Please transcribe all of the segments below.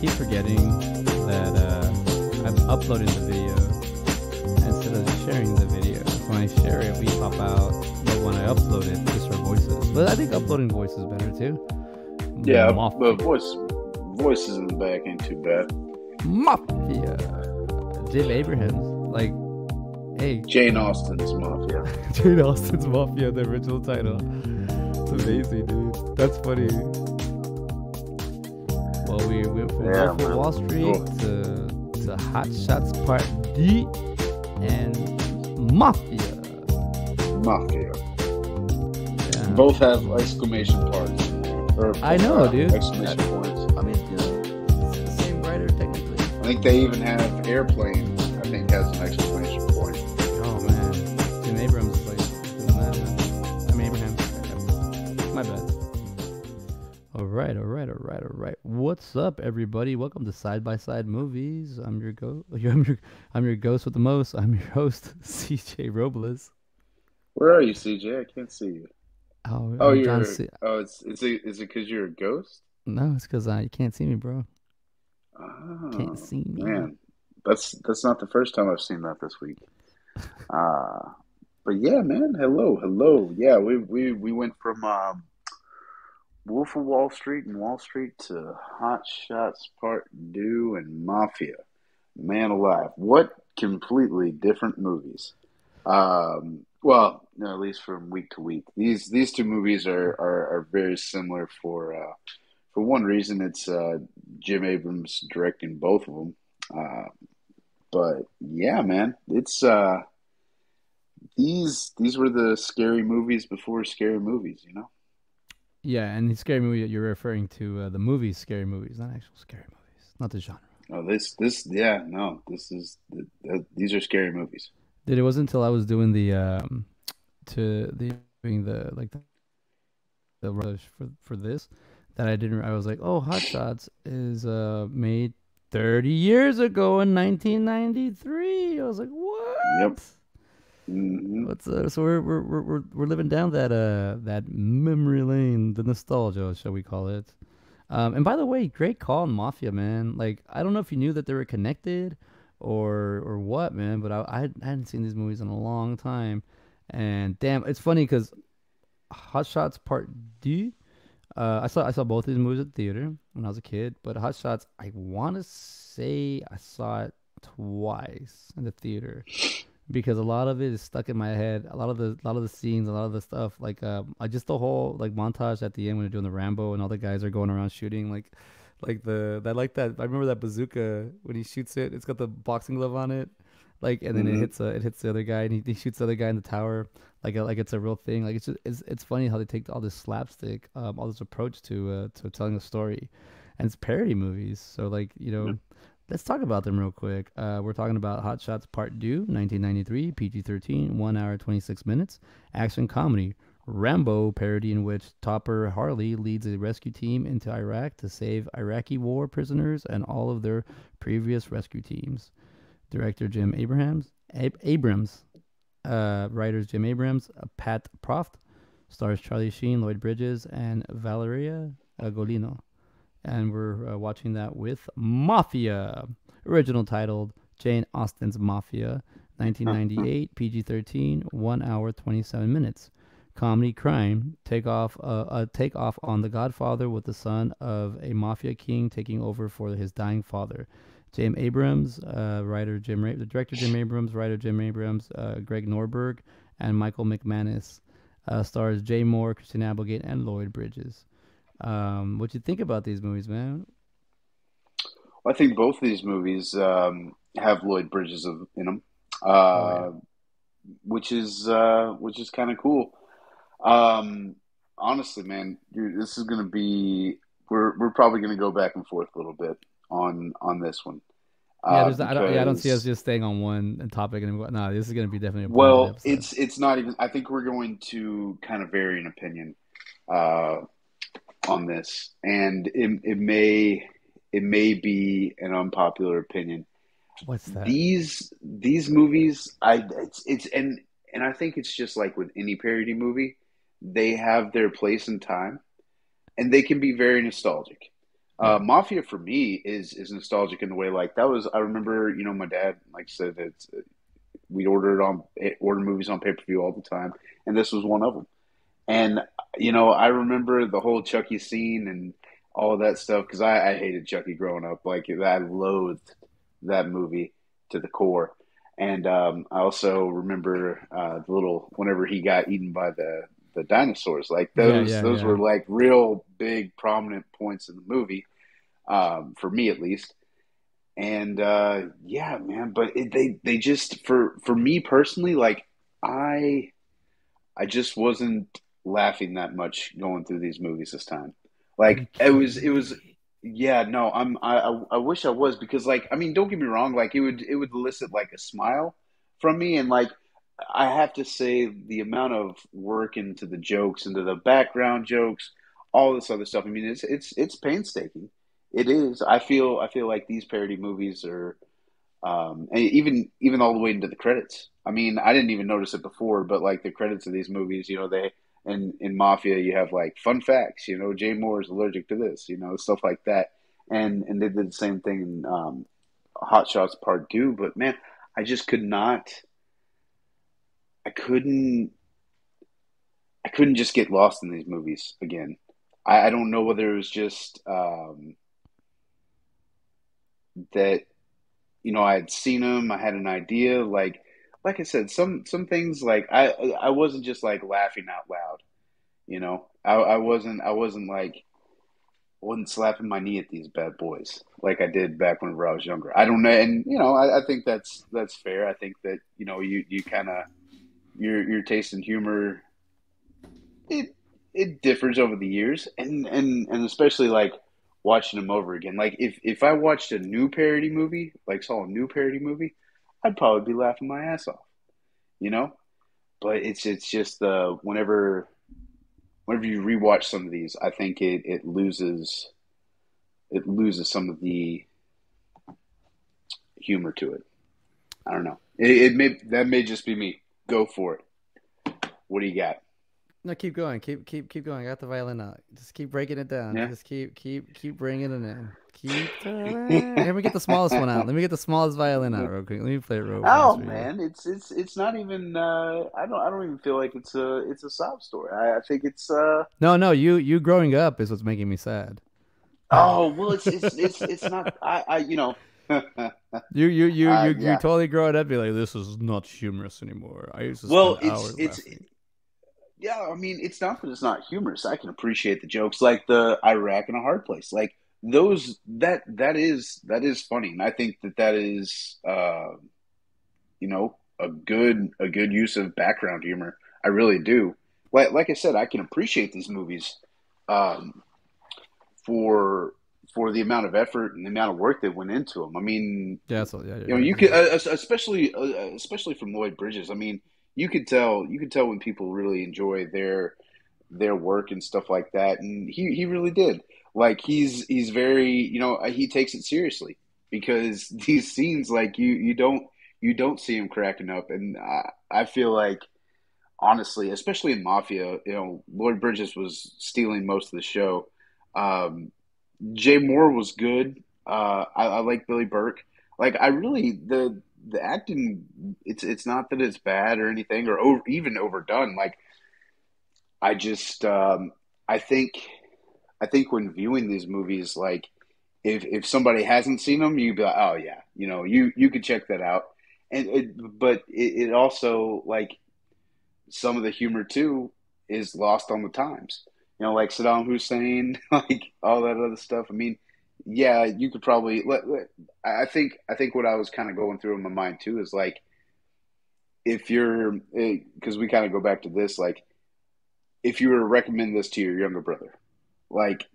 keep forgetting that I'm uploading the video instead of sharing the video. When I share it, we pop out. But when I upload it, just our voices. But I think uploading voice is better too. Yeah, Mafia. but voices in the back ain't too bad. Mafia. Jim Abrahams. Like, hey. Jane Austen's Mafia. Jane Austen's Mafia, the original title. It's amazing, dude. That's funny. Well, we went from Wolf of Wall Street to Hot Shots Part D and Mafia. Yeah. Both have exclamation parts. I know, dude. Exclamation points. I mean, you know, it's the same writer technically. I think they even have Airplane. I think has an exclamation point. Oh man, Jim Abrams is like doing that, man. I mean, Abraham. My bad. All right. What's up, everybody? Welcome to Side by Side Movies. I'm your ghost with the most. I'm your host, CJ Robles. Where are you, CJ? I can't see you. You're. Is it because you're a ghost? No, it's because you can't see me, bro. Oh, can't see me, man. That's not the first time I've seen that this week. But yeah, man. Hello. Yeah, we went from Wolf of Wall Street and Wall Street to Hot Shots Part 2 and Mafia. Man alive, what completely different movies. Well, no, at least from week to week. These two movies are very similar for one reason. It's Jim Abrams directing both of them. But yeah, man, it's these were the scary movies before scary movies, you know? Yeah, and the scary movie you're referring to the movies, scary movies, not actual scary movies, not the genre. Oh, these are scary movies. Dude, it wasn't until I was doing the rush for this that I was like, oh, Hot Shots is made 30 years ago in 1993. I was like, what? Yep. Mm-hmm. So we're living down that memory lane, the nostalgia, shall we call it? And by the way, great call on Mafia, man. Like, I don't know if you knew that they were connected or what, man, but I hadn't seen these movies in a long time. And damn, it's funny because Hot Shots Part D, I saw both these movies at the theater when I was a kid, but Hot Shots, I want to say I saw it twice in the theater because a lot of it is stuck in my head. A lot of the scenes, a lot of the stuff, like I just the whole like montage at the end when they're doing the Rambo and all the guys are going around shooting I remember that bazooka when he shoots it. It's got the boxing glove on it, like, and then it hits the other guy, and he shoots the other guy in the tower, like it's a real thing. Like it's funny how they take all this slapstick, all this approach to telling a story, and it's parody movies. So like let's talk about them real quick. We're talking about Hot Shots Part 2, 1993, PG-13, 1 hour 26 minutes, action comedy. Rambo parody in which Topper Harley leads a rescue team into Iraq to save Iraqi war prisoners and all of their previous rescue teams. Director Jim Abrams, writers Jim Abrams, Pat Proft, stars Charlie Sheen, Lloyd Bridges, and Valeria Golino. And we're watching that with Mafia, original titled Jane Austen's Mafia, 1998, PG-13, 1 hour 27 minutes. Comedy crime, takeoff on the Godfather with the son of a mafia king taking over for his dying father. Jim Abrams, director Jim Abrams, writer Jim Abrams, Greg Norberg, and Michael McManus. Stars Jay Moore, Christian Applegate, and Lloyd Bridges. What you think about these movies, man? Well, I think both of these movies have Lloyd Bridges in them, which is kind of cool. Honestly, man, this is gonna be we're probably gonna go back and forth a little bit on this one. I don't see us just staying on one topic and no, this is gonna be definitely it's not even. I think we're going to kind of vary in opinion on this, and it may be an unpopular opinion. What's that? These movies, and I think it's just like with any parody movie. They have their place in time, and they can be very nostalgic. Yeah. Mafia for me is nostalgic in the way like that was. I remember, my dad, like I said, we order movies on pay per view all the time, and this was one of them. And I remember the whole Chucky scene and all of that stuff because I hated Chucky growing up. Like I loathed that movie to the core. And I also remember the little whenever he got eaten by the dinosaurs. Like Yeah, those yeah. were like real big prominent points in the movie, for me at least. And yeah, man. But they just for me personally, like I I just wasn't laughing that much going through these movies this time. Are you Like kidding it was me? yeah, no, I wish I was because like I mean, don't get me wrong, like it would elicit like a smile from me and like I have to say the amount of work into the jokes, into the background jokes, all this other stuff. I mean, it's painstaking. It is. I feel like these parody movies are and even all the way into the credits. I mean, I didn't even notice it before, but like the credits of these movies, they in Mafia you have like fun facts. Jay Moore is allergic to this. Stuff like that. And they did the same thing in Hot Shots Part Two. But man, I just could not. I couldn't. I couldn't just get lost in these movies again. I don't know whether it was just that I had seen them. I had an idea. Like I said, some things like I wasn't just like laughing out loud. I wasn't like I wasn't slapping my knee at these bad boys like I did back whenever I was younger. I don't know, and I think that's fair. I think that you kind of your taste in humor it it differs over the years, and especially like watching them over again. Like if I watched a new parody movie, like saw a new parody movie, I'd probably be laughing my ass off, you know. But it's just whenever you rewatch some of these, I think it loses some of the humor to it. I don't know. That may just be me. Go for it. What do you got? No, keep going. Keep going. I got the violin out. Just keep breaking it down. Yeah. Just keep bringing it in. Keep turning. Let me get the smallest one out. Let me get the smallest violin out real quick. Let me play it real fast Oh for you. man, it's not even. I don't even feel like it's a sob story. I think it's. No, no, you growing up is what's making me sad. Oh well, it's not. You Yeah. totally growing up be like, this is not humorous anymore. I used to spend Well, hours it's laughing. yeah. I mean, it's not that it's not humorous. I can appreciate the jokes, like the Iraq in a hard place, like those. That is funny, and I think that is a good use of background humor. I really do. Like I said, I can appreciate these movies um, for for the amount of effort and the amount of work that went into them. I mean, Yeah, so yeah, yeah, you yeah. could especially from Lloyd Bridges. I mean, you could tell when people really enjoy their work and stuff like that, and he really did. Like he's very he takes it seriously because these scenes like you don't see him cracking up, and I feel like honestly, especially in Mafia, Lloyd Bridges was stealing most of the show. Um, Jay Moore was good. I like Billy Burke. Like I really the acting. It's not that it's bad or anything or even overdone. Like I just I think when viewing these movies, like if somebody hasn't seen them, you'd be like, oh yeah, you could check that out. But it also like some of the humor too is lost on the times. Like Saddam Hussein, like all that other stuff. I mean, yeah, you could probably. I think what I was kind of going through in my mind too is like if you're because we kind of go back to this like if you were to recommend this to your younger brother, like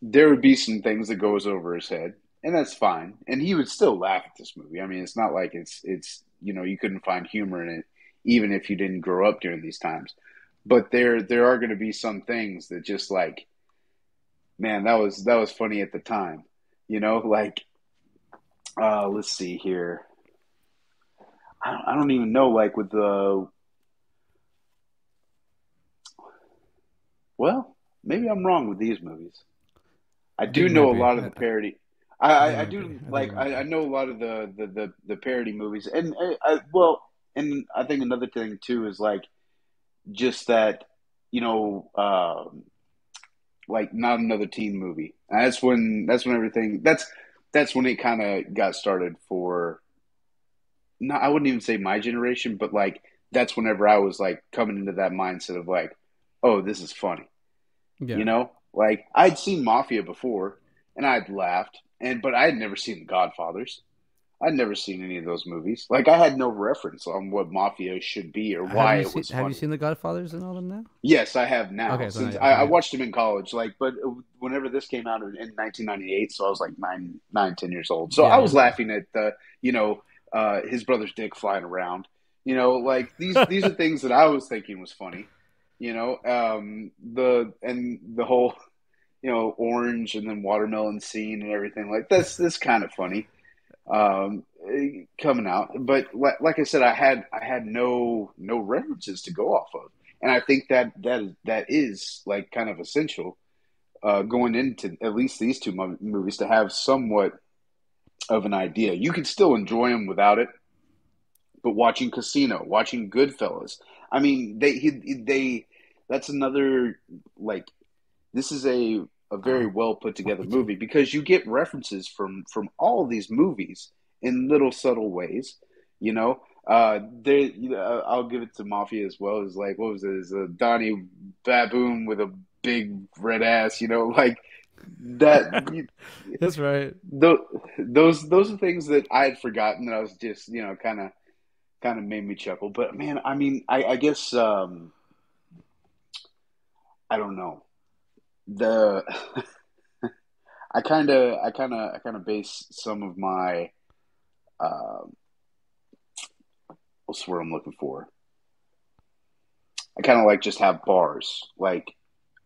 there would be some things that goes over his head, and that's fine, and he would still laugh at this movie. I mean, it's not like it's you couldn't find humor in it, even if you didn't grow up during these times. But there are going to be some things that just like, man, that was funny at the time, like let's see here. I don't even know like with the well maybe I'm wrong with these movies. I I think do it might know a be. lot of the parody. I think it I might be. do I think like it might I be. know a lot of the parody movies, and and I think another thing too is like just that you know like not another teen movie. And that's when everything that's when it kind of got started for not I wouldn't even say my generation, but like that's whenever I was like coming into that mindset of like, oh, this is funny. You Yeah. know, like I'd seen Mafia before and I'd laughed, and but I had never seen The Godfathers. I'd never seen any of those movies. Like I had no reference on what Mafia should be or why it was Have you funny. seen The Godfathers and all them now? Yes, I have now. Okay, so now, Since okay, I yeah. watched them in college, like, but whenever this came out in 1998, so I was like 10 years old. So Yeah, I was yeah. laughing at the, his brother's dick flying around. Like these are things that I was thinking was funny. The whole orange and then watermelon scene and everything like that's kind of funny coming out. But like I said, I had no references to go off of, and I think that is like kind of essential going into at least these two movies to have somewhat of an idea. You can still enjoy them without it, but watching Casino, watching Goodfellas, I mean, they that's another like this is a very Ow. well put together Itchy. movie because you get references from all of these movies in little subtle ways. I'll give it to Mafia as well. As like what was it? Is a Donnie Baboon with a big red ass. Like that. That's right. Those are things that I had forgotten that I was just kind of made me chuckle. But man, I mean, I guess I don't know the. I kind of base some of my uh, what's the word I'm looking for? I kind of like just have bars. Like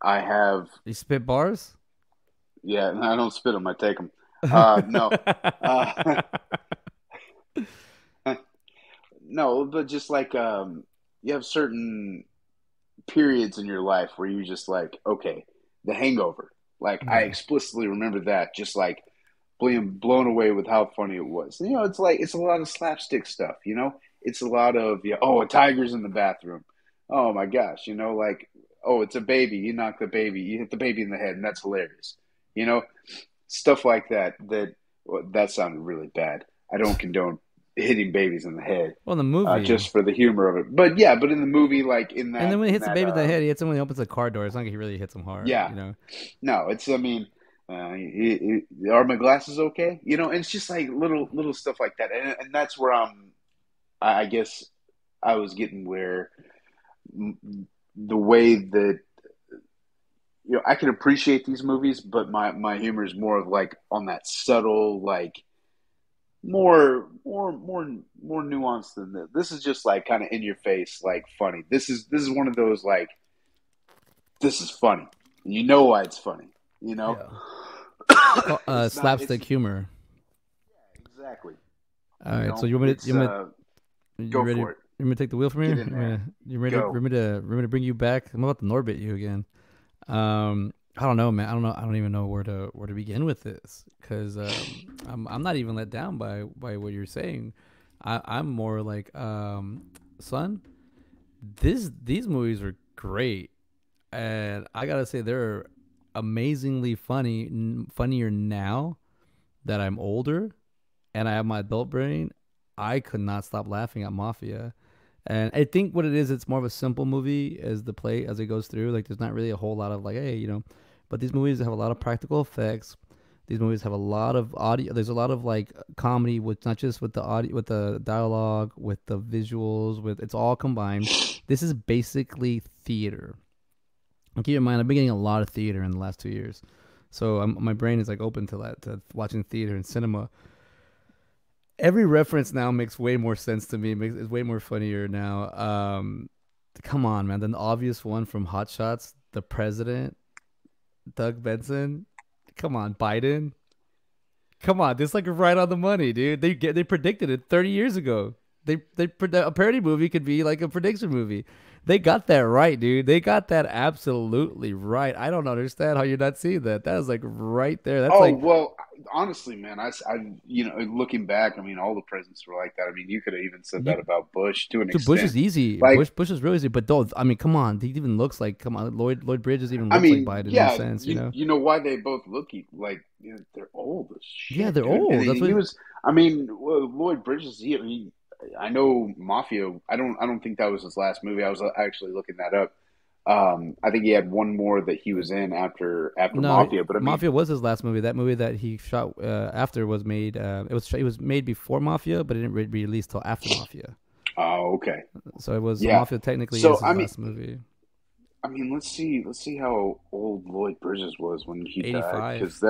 I have, You spit bars? yeah. I don't spit them. I take them. No, uh, no, but just like you have certain periods in your life where you just like, okay, The Hangover. Like I Yeah. explicitly remember that, just like being blown away with how funny it was. It's like it's a lot of slapstick stuff. It's a lot of oh, a tiger's in the bathroom. Oh my gosh, like oh, it's a baby. You knock the baby, you hit the baby in the head, and that's hilarious. You know, Stuff like that. That sounded really bad. I don't condone hitting babies in the head, Well, in the movie. just for the humor of it. But yeah, but in the movie, like in And that then when he in hits the that baby in the head, he hits him when he opens the car door. It's not like he really hits him hard, yeah, no, it's I mean. Are my glasses okay? And it's just like little stuff like that, and that's where I guess I was getting where the way that I can appreciate these movies, but my humor is more of like on that subtle, like more nuanced than this. This is just like kind of in your face, like funny. This is one of those like this is funny. You know why it's funny. You know, yeah. Call, it's not. It's slapstick humor. exactly. All right, so It's you go ready? for it. You want to take the wheel from Get here? in there. You ready? Go. Ready to bring you back? I'm about to Norbit you again. I don't know, man. I don't know. I don't even know where to begin with this because I'm not even let down by what you're saying. I'm more like son. These movies are great, and I gotta say they're amazingly funnier now that I'm older and I have my adult brain. I could not stop laughing at Mafia. And I think what it is, it's more of a simple movie as the play as it goes through. Like there's not really a whole lot of like, hey, but these movies have a lot of practical effects. These movies have a lot of audio. There's a lot of like comedy with not just with the audio, with the dialogue, with the visuals, with it's all combined. This is basically theater. And keep in mind, I've been getting a lot of theater in the last 2 years, so my brain is like open to that, to watching theater and cinema. Every reference now makes way more sense to me. It's way more funnier now. Come on, man. The obvious one from Hot Shots, the president, Doug Benson. Come on, Biden. Come on, this is like right on the money, dude. They predicted it 30 years ago. A parody movie could be like a prediction movie. They got that right, dude. They got that absolutely right. I don't understand how you're not seeing that. That is like right there. That's Oh like well, honestly, man, you know, looking back, I mean, all the presidents were like that. I mean, you could have even said you. that about Bush to an Dude, Bush extent. is easy. Like, Bush is real easy. But don't. I mean, come on. He even looks like. Come on. Lloyd Bridges even I looks like mean, Biden in a yeah, sense. You know. you know why they both look like, you know, they're old as Yeah, shit, they're dude. And old. That's he what. was, I mean, well, Lloyd Bridges. I know Mafia. I don't think that was his last movie. I was actually looking that up. I think he had one more that he was in after No, Mafia. But I mean, Mafia was his last movie. That movie that he shot after was made. It was made before Mafia, but it didn't be released till after Mafia. oh, okay, So it was. So yeah. Mafia technically is So his last movie. I mean, let's see how old Lloyd Bridges was when he died, 85. because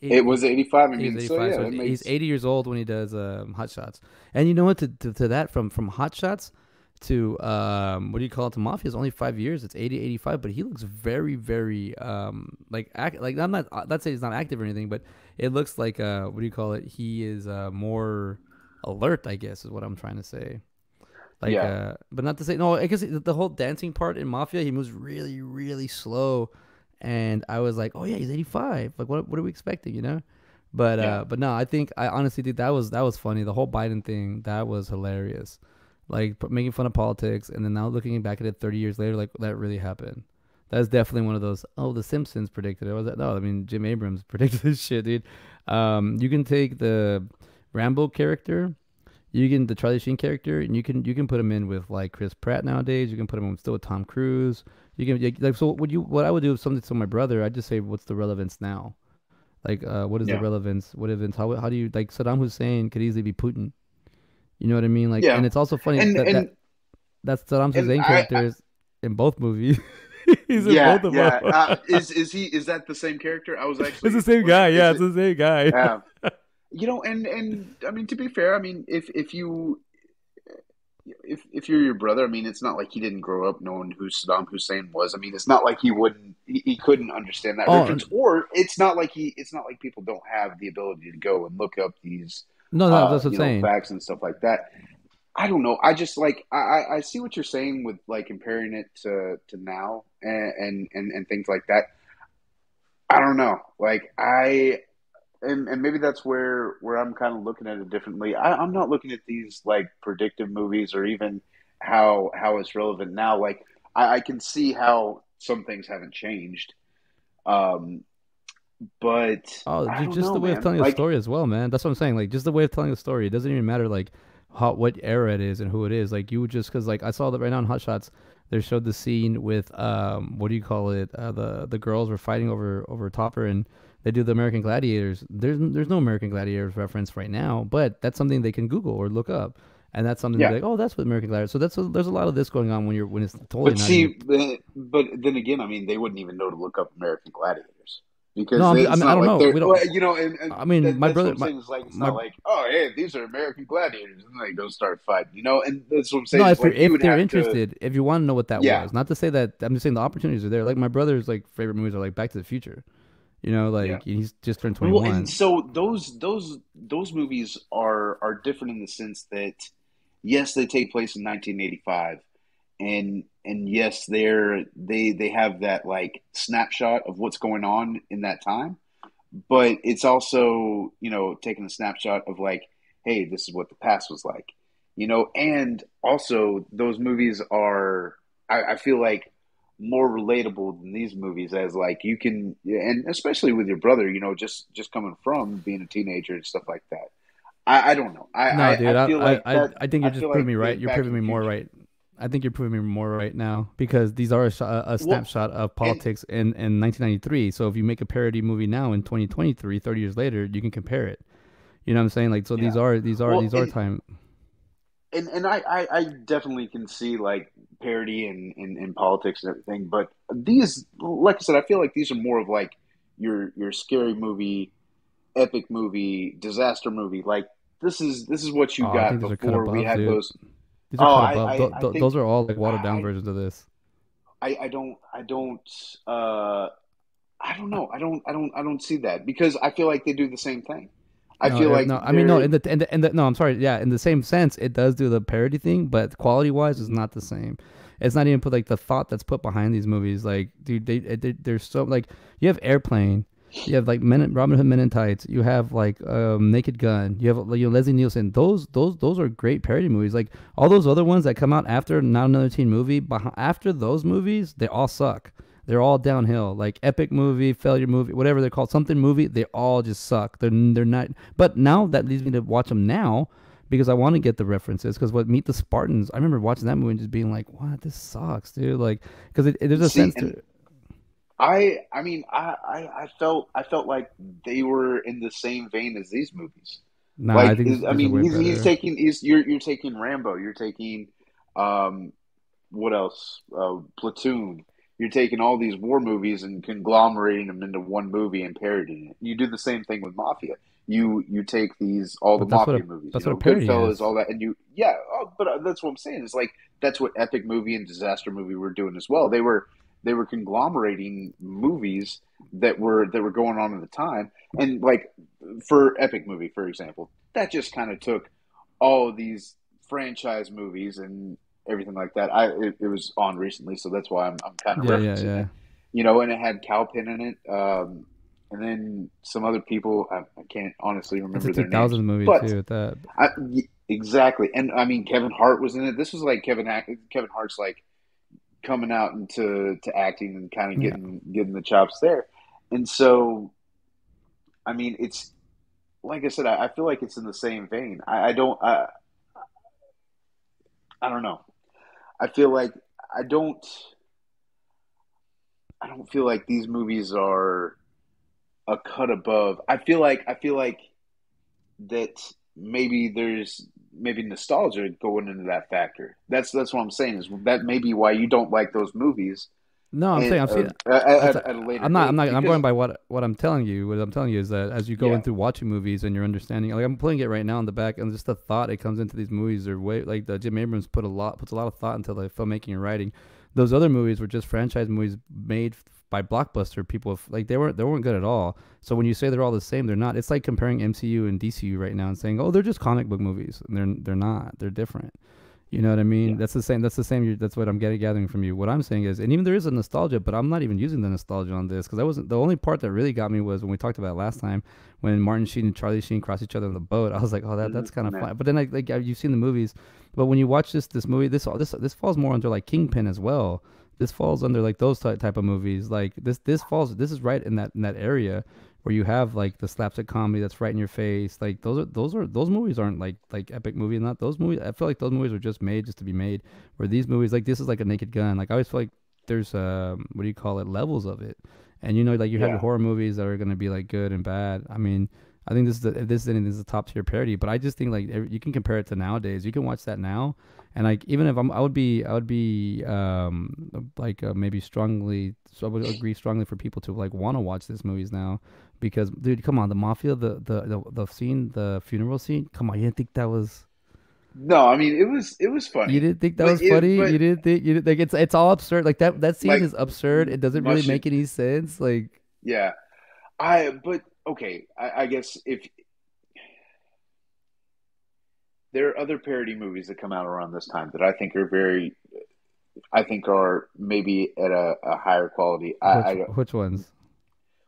it was 85. I He was mean, so 85, yeah, so that he's makes 80 years old when he does Hot Shots. And you know what? To that, from Hot Shots to what do you call it? To Mafia is only 5 years. It's 80, 85, but he looks very, very like I'm not saying he's not active or anything, but it looks like what do you call it? He is more alert, I guess, is what I'm trying to say. Like, yeah, but not to say no. I guess the whole dancing part in Mafia, he moves really, really slow, and I was like, oh yeah, he's 85. Like, what are we expecting, you know? yeah. But no, I honestly think that was funny. The whole Biden thing that was hilarious, like making fun of politics, and then now looking back at it 30 years later, like that really happened. That's definitely one of those. Oh, The Simpsons predicted it. Was that? No, I mean Jim Abrams predicted this shit, dude. You can take the Rambo character, you can the Charlie Sheen character, and you can put him in with like Chris Pratt nowadays. You can put him in still with Tom Cruise. You can like so. What I would do if something to my brother, I'd just say, what's the relevance now? Like, what is the Yeah. relevance? What events? How do you like Saddam Hussein could easily be Putin? You know what I mean? Like, Yeah. and it's also funny And that and that's Saddam and Hussein I characters in both movies. He's in yeah, both of them. yeah. Is that the same character? I was It's the actually same was guy. is Yeah, it's it the same guy. you know, and I mean, to be fair, I mean, if you're your brother, I mean, it's not like he didn't grow up knowing who Saddam Hussein was. I mean, it's not like he couldn't understand that Oh reference, or it's not like people don't have the ability to go and look up these no, no, that's what I'm you know, saying. facts and stuff like that. I don't know. I just like I see what you're saying with like comparing it to now and things like that. I don't know. Like and maybe that's where I'm kind of looking at it differently. I'm not looking at these like predictive movies or even how it's relevant now. Like I can see how some things haven't changed, um, but Oh, I don't just know, the way of man. telling a Like story as well, man. That's what I'm saying. Like, just the way of telling a story. It doesn't even matter like what era it is and who it is. Like, you would just because like I saw that right now in Hot Shots, they showed the scene with what do you call it? The girls were fighting over Topper, and they do the American Gladiators. There's no American Gladiators reference right now, but that's something they can Google or look up, and that's something to be yeah, like, oh, that's what American Gladiators. So there's a lot of this going on when it's totally but not even. see, but then again, I mean, they wouldn't even know to look up American Gladiators No, because I it's mean I not don't like know. they're We don't. well, you know, I mean, that's what I'm saying. Is like it's my not like oh, hey, these are American Gladiators, and they go start fighting, you know. And that's what I'm saying No, is like you if would they're have to, interested, if you want to know what that yeah, was, not to say that I'm just saying the opportunities are there. Like my brother's like favorite movies are like Back to the Future. You know, yeah. like he's just turned Well, and 21. so those movies are different in the sense that yes, they take place in 1985, and yes, they have that like snapshot of what's going on in that time, but it's also you know taking a snapshot of like, hey, this is what the past was like, you know, and also those movies are I feel like more relatable than these movies as like you can and especially with your brother, you know, just coming from being a teenager and stuff like that. I don't know. No, dude, I feel like that. I think you're I just feel proving me like the right. You're Back to proving the me more Future. right. I think you're proving me more right now because these are a Well, snapshot of and politics in 1993. So if you make a parody movie now in 2023, 30 years later, you can compare it. You know what I'm saying? Like, so yeah. Well, these are time. and I definitely can see like parody in politics and everything, but these, like I said, I feel like these are more of like your scary movie, epic movie, disaster movie. Like this is what you Oh, I think got these are cut before we above, had dude. those. These are Oh, cut above. I think Those are all like watered down I versions of this. I don't know. I don't see that because I feel like they do the same thing. I feel like No. I mean, no. there. No, I'm sorry. Yeah, in the same sense, it does do the parody thing, but quality wise, it's not the same. It's not even put like the thought that's put behind these movies. Like, dude, they're so like you have Airplane, you have like Robin Hood Men in Tights, you have like Naked Gun, you have like Leslie Nielsen. Those are great parody movies. Like all those other ones that come out after Not Another Teen Movie, after those movies, they all suck. They're all downhill. Like epic movie, failure movie, whatever they're called, something movie. They all just suck. They're not. But now that leads me to watch them now because I want to get the references. Because what Meet the Spartans, I remember watching that movie and just being like, "What? This sucks, dude!" Like, because there's a See, sense to and it. I mean, I felt like they were in the same vein as these movies. Nah, I Like, think I these are mean, way he's better. taking you're taking Rambo, you're taking um, what else? Platoon. You're taking all these war movies and conglomerating them into one movie and parodying it. You do the same thing with Mafia. You take these all the But that's what Mafia a movies, that's what a parody Goodfellas, is. all that, and yeah. But that's what I'm saying. It's like that's what epic movie and disaster movie were doing as well. They were conglomerating movies that were going on at the time, and like for epic movie, for example, that just kind of took all of these franchise movies and everything like that. It was on recently, so that's why I'm kind of Yeah, yeah, referencing yeah. it. And it had Calpin in it, and then some other people. I can't honestly It's a remember their names, 2000s movie but too. At that. exactly. And I mean, Kevin Hart was in it. This was like Kevin Hart's like coming out into acting and kind of Yeah. getting the chops there. And so, I mean, it's like I said, I feel like it's in the same vein. I don't know. I feel like I don't I don't feel like these movies are a cut above. I feel like that maybe there's maybe nostalgia going into that factor. That's what I'm saying is that may be why you don't like those movies No, I'm saying I'm seeing. That's at a later I'm date not. I'm going because by what I'm telling you. What I'm telling you is that as you go yeah. into watching movies and you're understanding, like I'm playing it right now in the back, and just the thought it comes into these movies are way like the Jim Abrams puts a lot of thought into the filmmaking and writing. Those other movies were just franchise movies made by blockbuster people. Like they weren't good at all. So when you say they're all the same, they're not. It's like comparing MCU and DCU right now and saying, oh, they're just comic book movies. And they're not. They're different. You know what I mean? Yeah. That's the same. That's the same. That's what I'm gathering from you. What I'm saying is, and even there is a nostalgia, but I'm not even using the nostalgia on this because I wasn't. The only part that really got me was when we talked about it last time when Martin Sheen and Charlie Sheen cross each other on the boat. I was like, oh, that's kind of Yeah. fun. But then you've seen the movies, but when you watch this movie, this falls more under like Kingpin as well. This falls under like those type of movies. Like this is right in that area where you have like the slapstick comedy that's right in your face. Like those movies aren't like epic movie. Not those movies. I feel like those movies are just made just to be made. Where these movies like this is like a Naked Gun. Like I always feel like there's what do you call it, levels of it. And like you have your Yeah. horror movies that are gonna be like good and bad. I mean. I think if this is anything, this is a top tier parody, but I just think like you can compare it to nowadays. You can watch that now, and like even if I would be like maybe strongly, so I would agree strongly for people to like want to watch these movies now because dude, come on, the mafia, the scene, the funeral scene, come on, you didn't think that was No, I mean it was you funny, didn't think that but was funny? but You didn't like it's all absurd. Like that scene like is absurd. It doesn't really mushing. make any sense. Like Yeah. But okay. I guess if there are other parody movies that come out around this time that I think are maybe at a higher quality. which ones?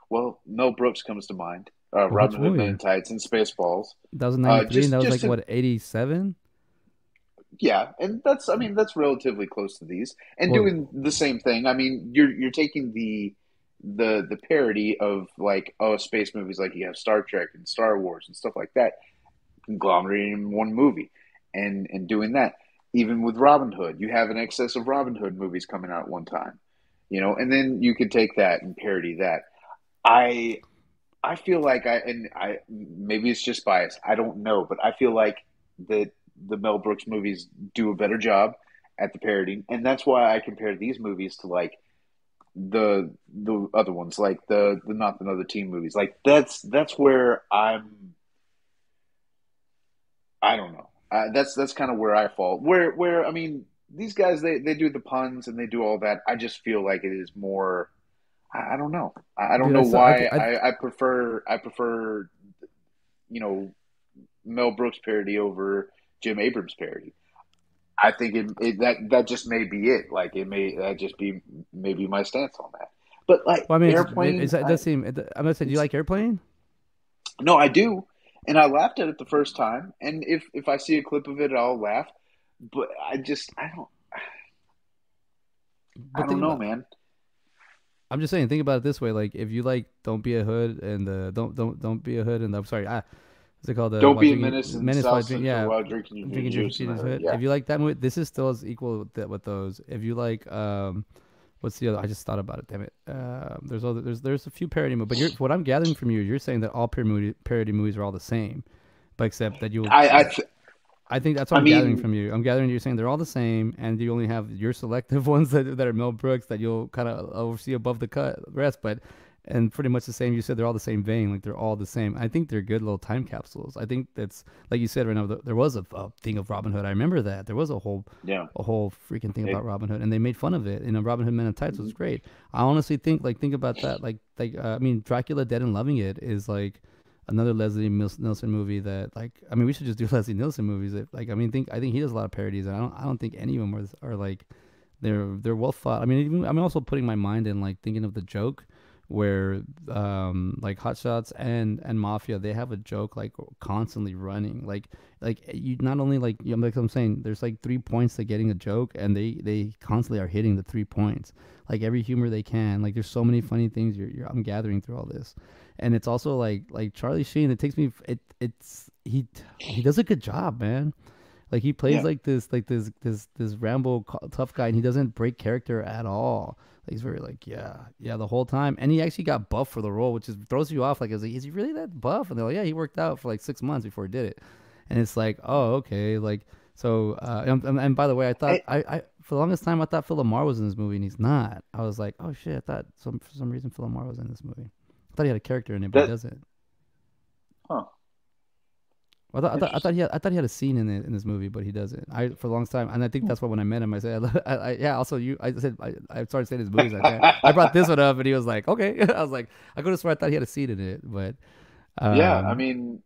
Well, Mel Brooks comes to mind. Which Robin Hood Men movie? in Tights and Spaceballs. That was in 93 and that was Just like to what 87? yeah, and that's I mean that's relatively close to these and Well, doing the same thing. I mean you're taking the parody of like space movies like you have Star Trek and Star Wars and stuff like that conglomerating in one movie and doing that. Even with Robin Hood, you have an excess of Robin Hood movies coming out at one time, and then you could take that and parody that. I I feel like I maybe it's just bias. I don't know, but I feel like that the Mel Brooks movies do a better job at the parodying, and that's why I compare these movies to like the other ones, like the Not Another Teen movies. Like that's where I don't know. That's kind of where I fall. Where I mean, these guys they do the puns and they do all that. I just feel like it is more. I don't know. I don't dude, know I saw why I prefer Mel Brooks parody over Jim Abrams parody. I think that just may be it. Like it may that just be maybe my stance on that. But like Well, I mean, Airplane, it does seem. I'm gonna say, do you it's like Airplane? no, I do, and I laughed at it the first time. And if I see a clip of it, I'll laugh. But I But don't think know, about. man. I'm just saying, think about it this way. Like, if you like, don't be a hood and don't be a hood and I'm sorry. What's it called? Don't While be a drinking menace in menace while South drink. Central Yeah, while drinking your drinking your juice in the juice hood. hood. Yeah, If you like that movie, this is still as equal with those. If you like, what's the other? I just thought about it. Damn it. There's a few parody movies, but what I'm gathering from you, you're saying that all parody movies are all the same, but except that you'll. I I th- I think that's what I I'm gathering mean, from you. I'm gathering you're saying they're all the same, and you only have your selective ones that are Mel Brooks that you'll kind of oversee above the rest. But and pretty much the same. You said they're all the same vein, like they're all the same. I think they're good little time capsules. I think that's like you said right now. There was a thing of Robin Hood. I remember that there was yeah. a whole freaking thing It, about Robin Hood, and they made fun of it. Robin Hood Men in Tights was great. I honestly think about that. I mean, Dracula Dead and Loving It is like another Nielsen movie that I mean we should just do Leslie Nielsen movies. I think he does a lot of parodies, and I don't think any of them are like they're well thought. I mean, even, I'm also putting my mind in like thinking of the joke where like Hot Shots and Mafia, they have a joke like constantly running like you not only like I'm saying there's like 3 points to getting a joke, and they constantly are hitting the 3 points like every humor they can. Like there's so many funny things I'm gathering through all this. And it's also like Charlie Sheen. It takes me. It's he does a good job, man. Like he plays yeah. this Rambo tough guy, and he doesn't break character at all. Like, he's very like yeah the whole time, and he actually got buff for the role, which just throws you off. Like, is he really that buff? And they're like, yeah, he worked out for like 6 months before he did it, and it's like, oh, okay, like so. And by the way, I thought I, I for the longest time I thought Phil LaMarr was in this movie, and he's not. I was like, oh shit, I thought for some reason Phil LaMarr was in this movie. I thought he had a character in it, but he that doesn't. huh? I thought Interesting. he had a scene in this movie, but he doesn't. I for a long time, and I think that's why when I met him, I said, yeah. Also, I said I started saying his movies like that. I brought this one up, and he was like, okay. I was like, I could have sworn I thought he had a scene in it, but Yeah, I um, mean,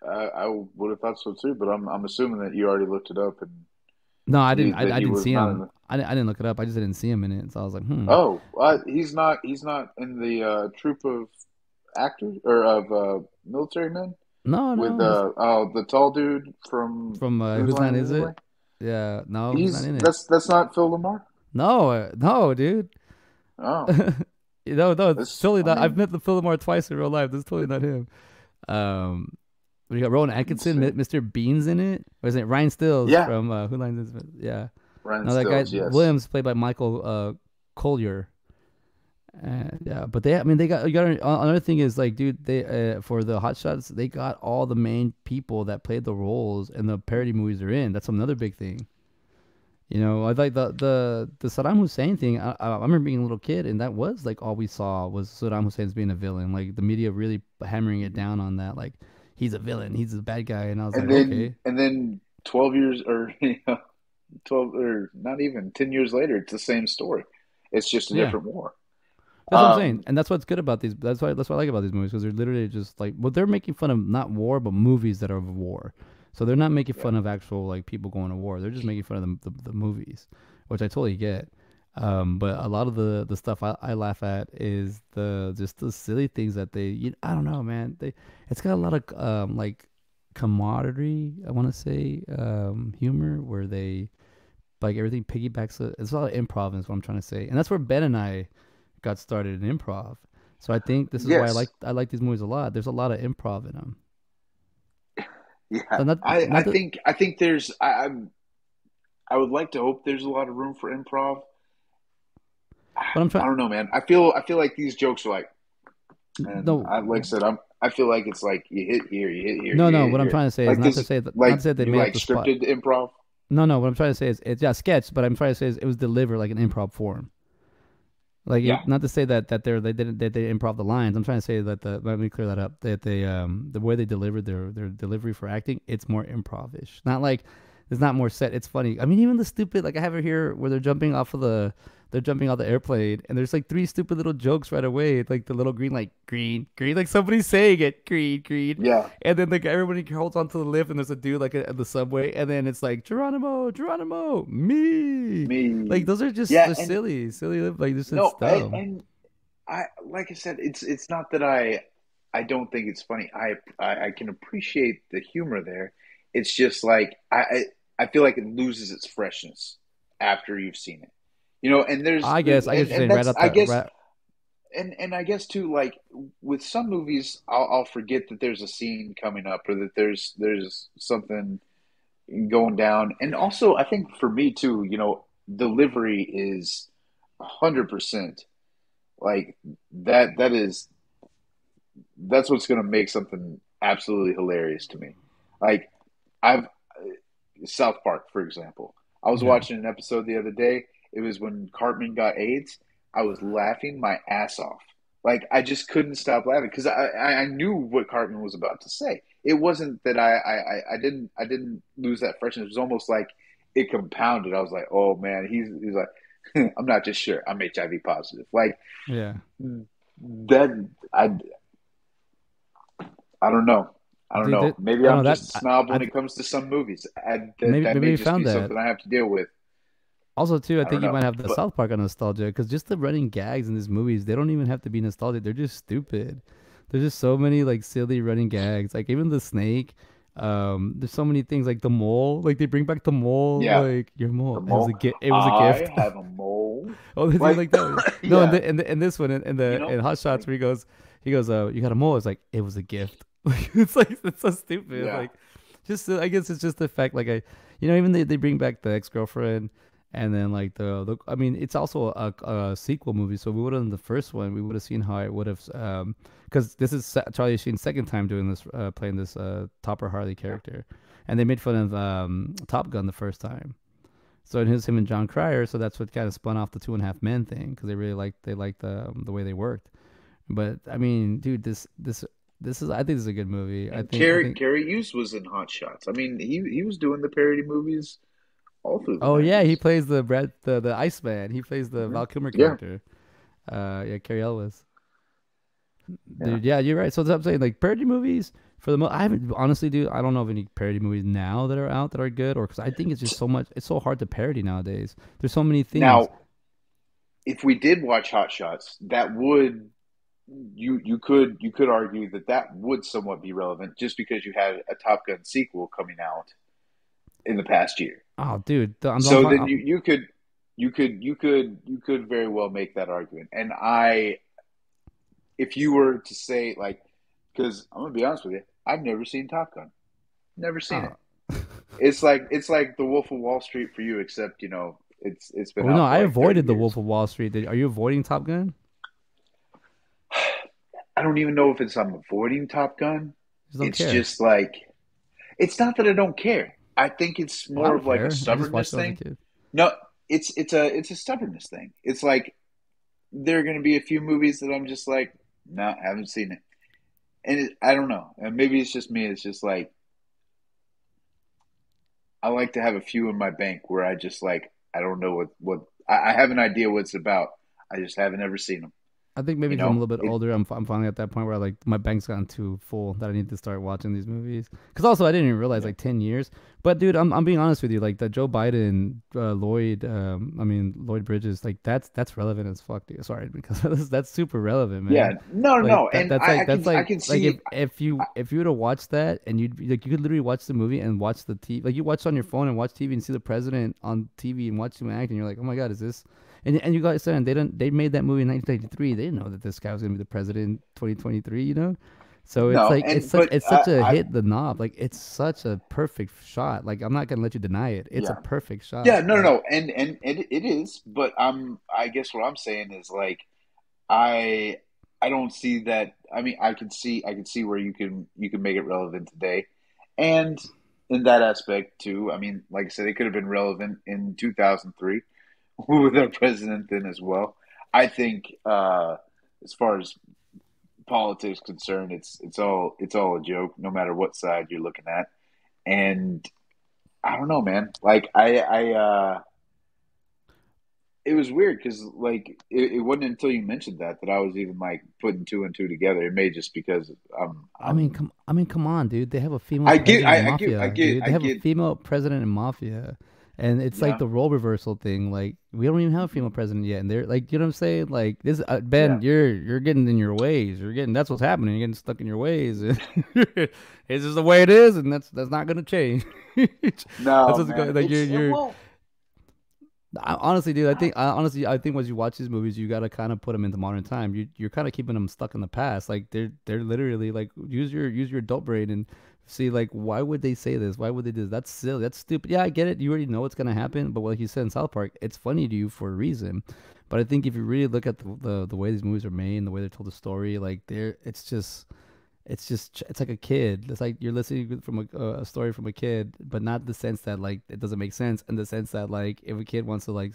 I would have thought so too, but I'm assuming that you already looked it up and no, I didn't. that I he didn't was see not in him. the. I didn't look it up. I just didn't see him in it. So I was like, hmm. Oh, he's not in the troop of actors or of military men No, with no, he's the tall dude from from Whose Whose Line Line Is Is It Anyway? It? Yeah, no, he's not He's in it. that's not Phil Lamar. No, no, dude. Oh, No, it's this totally I not. I've mean, met the Phil LaMarr twice in real life. This is totally not him. Um, we got Rowan let's Atkinson, see. Mr. Bean's in it. Or is it Ryan Stills Yeah, from Who Lines Is It? Yeah. Ryan No, that guy Stills. Yes. Williams played by Michael Collier. Yeah, but I mean, you got another thing is like, dude, they for the Hot Shots, they got all the main people that played the roles in the parody movies they're in. That's another big thing. I like the Saddam Hussein thing. I remember being a little kid, and that was like all we saw was Saddam Hussein's being a villain. Like the media really hammering it down on that. Like he's a villain, he's a bad guy, and I was like, okay, And then 12 years or 12 or not even 10 years later, it's the same story. It's just a yeah. different war. That's what I'm saying, Um, and that's what's good about these. That's what I like about these movies because they're literally just like, well, they're making fun of not war, but movies that are of war. So they're not making yeah. fun of actual like people going to war. They're just making fun of the movies, which I totally get. But a lot of the stuff I laugh at is the just the silly things that I don't know, man. It's got a lot of like camaraderie. I want to say humor where they like everything piggybacks. It's a lot of improv is what I'm trying to say, and that's where Ben and I got started in improv. So I think this is why Yes. I like these movies a lot. There's a lot of improv in them. Yeah. So I not that, think there's I would like to hope there's a lot of room for improv. but I'm I trying. don't know, man. I feel like these jokes are like, and No, I like I said, I feel like it's like you hit here, you hit here, no, you no. hit What I'm here. trying to say is Like not to this, say that not to like say they you made up like the spot. scripted improv. No, no. What I'm trying to say is it's yeah sketch, but I'm trying to say is it was delivered like an improv form. Like Yeah. not to say that they didn't that they improv the lines. I'm trying to say that let me clear that up. That they the way they delivered their delivery for acting, it's more improv-ish. Not like there's not more set. It's funny. I mean, even the stupid like I have it here where they're jumping off of they're jumping out the airplane, and there's like three stupid little jokes right away. Like the little green, like green, green, like somebody's saying it, green, green, Yeah, and then like everybody holds onto the lift, and there's a dude like at the subway, and then it's like Geronimo, Geronimo, me. Like me. those are just Yeah, they're and silly, silly. Like this is no, dumb. and I like I said, it's not that I don't think it's funny. I can appreciate the humor there. It's just like I feel like it loses its freshness after you've seen it. And I guess and you're saying right that's out the right. and I guess too, like with some movies, I'll forget that there's a scene coming up or that there's something going down. And also, I think for me too, delivery is 100% like that. That's what's going to make something absolutely hilarious to me. Like I've South Park, for example. I was Yeah. watching an episode the other day. It was when Cartman got AIDS. I was laughing my ass off. Like I just couldn't stop laughing because I knew what Cartman was about to say. It wasn't that I didn't lose that freshness. It was almost like it compounded. I was like, oh man, he's like, I'm not just sure. I'm HIV positive. Like Yeah. that. I don't know. I don't Dude, know. Maybe I I'm don't know just that a snob I when it comes to some movies. That maybe may we just found be that. something I have to deal with. Also, too, I I don't think you know. might have the But South Park on nostalgia because just the running gags in these movies, they don't even have to be nostalgic. They're just stupid. There's just so many like silly running gags. Like even the snake. There's so many things like the mole. Like they bring back the mole. yeah, Like your the mole. It was a mole. gift. It was a gift. I have a mole. Oh, they do Like, like that. No, yeah, in this one in Hot Shots like, where he goes, you got a mole. It's like it was a gift. Like it's so stupid. yeah, Like just I guess it's just the fact like even they bring back the ex girlfriend and then like the I mean it's also a sequel movie. So we would have in the first one we would have seen how it would have because this is Charlie Sheen's second time doing this playing this Topper Harley yeah, character, and they made fun of Top Gun the first time. So it was him and John Cryer. So that's what kind of spun off the Two and a Half Men thing because they liked the way they worked. But I mean, dude, this is I think this is a good movie. and I Carrie think. Carrie Hughes was in Hot Shots. I mean, he was doing the parody movies all through the Oh yeah, he 90s. plays the Iceman. He plays the Hmm. Val Kilmer Yeah, character. Yeah, Carrie Ellis. yeah. Dude, yeah, you're right. So that's what I'm saying. Like parody movies for the most, I haven't honestly, dude. I don't know of any parody movies now that are out that are good, or because I think it's just so much. It's so hard to parody nowadays. There's so many things. Now, if we did watch Hot Shots, that would you could argue that that would somewhat be relevant just because you had a Top Gun sequel coming out in the past year. Oh, dude, So then you could very well make that argument. And if you were to say like, because I'm gonna be honest with you, I've never seen Top Gun, never seen oh, it. It's like the Wolf of Wall Street for you, except it's been oh no, out for I like 30 avoided the Wolf years. of Wall Street. Are you avoiding Top Gun? I don't even know if it's I'm avoiding Top Gun. Just don't It's care. just like it's not that I don't care. I think it's Well, I more don't of like a care. I just stubbornness watched it when I was a thing. kid. No, it's a stubbornness thing. It's like there are going to be a few movies that I'm just like, no, haven't seen it, and I don't know. And maybe it's just me. It's just like I like to have a few in my bank where I just like I don't know what I have an idea what it's about. I just haven't ever seen them. I think maybe You because I'm a know little bit it. older, I'm finally at that point where like my bank's gotten too full that I need to start watching these movies. Because also I didn't even realize Yeah, like 10 years. But dude, I'm being honest with you. Like the Joe Biden, Lloyd Bridges, like that's relevant as fuck, dude. Sorry, because that's super relevant, yeah. man. No, no, Like no. And that's I can like see. if you were to watch that and you could literally watch the movie and watch the TV like you watch on your phone and watch TV and see the president on TV and watch him act and you're like, oh my god, is this and you guys said they made that movie in 1993. They didn't know that this guy was gonna be the president in 2023. So it's No, like and but it's such a hit the knob. Like it's such a perfect shot. Like I'm not gonna let you deny it. It's a yeah, perfect yeah. shot. No, no, Like no. And it is. But I guess what I'm saying is like I I don't see that. I mean, I can see where you can make it relevant today, and in that aspect too. I mean, like I said, it could have been relevant in 2003 with our president then as well. I think as far as politics concerned, it's all a joke, no matter what side you're looking at. And I don't know, man. Like it was weird because like it wasn't until you mentioned that I was even like putting two and two together. It may just because Come on, dude. They have a female president in Mafia, dude. I They have a get female president in Mafia, and it's like yeah the role reversal thing. Like we don't even have a female president yet, and they're like, you know what I'm saying? Like this, yeah Ben, you're getting in your ways. You're getting that's what's happening. You're getting stuck in your ways. It's just the way it is, and that's not gonna change. That's no what's man going. Like it's it you're won't honestly, dude, I, I think once you watch these movies, you gotta kind of put them into modern time. You're kind of keeping them stuck in the past. Like they're literally like use your adult brain and see like why would they say this? Why would they do this? That's silly. That's stupid. Yeah, I get it. You already know what's gonna happen. But like you said in South Park, it's funny to you for a reason. But I think if you really look at the way these movies are made and the way they're told the story, like it's like a kid. It's like you're listening from a story from a kid, but not the sense that like it doesn't make sense, in the sense that like if a kid wants to like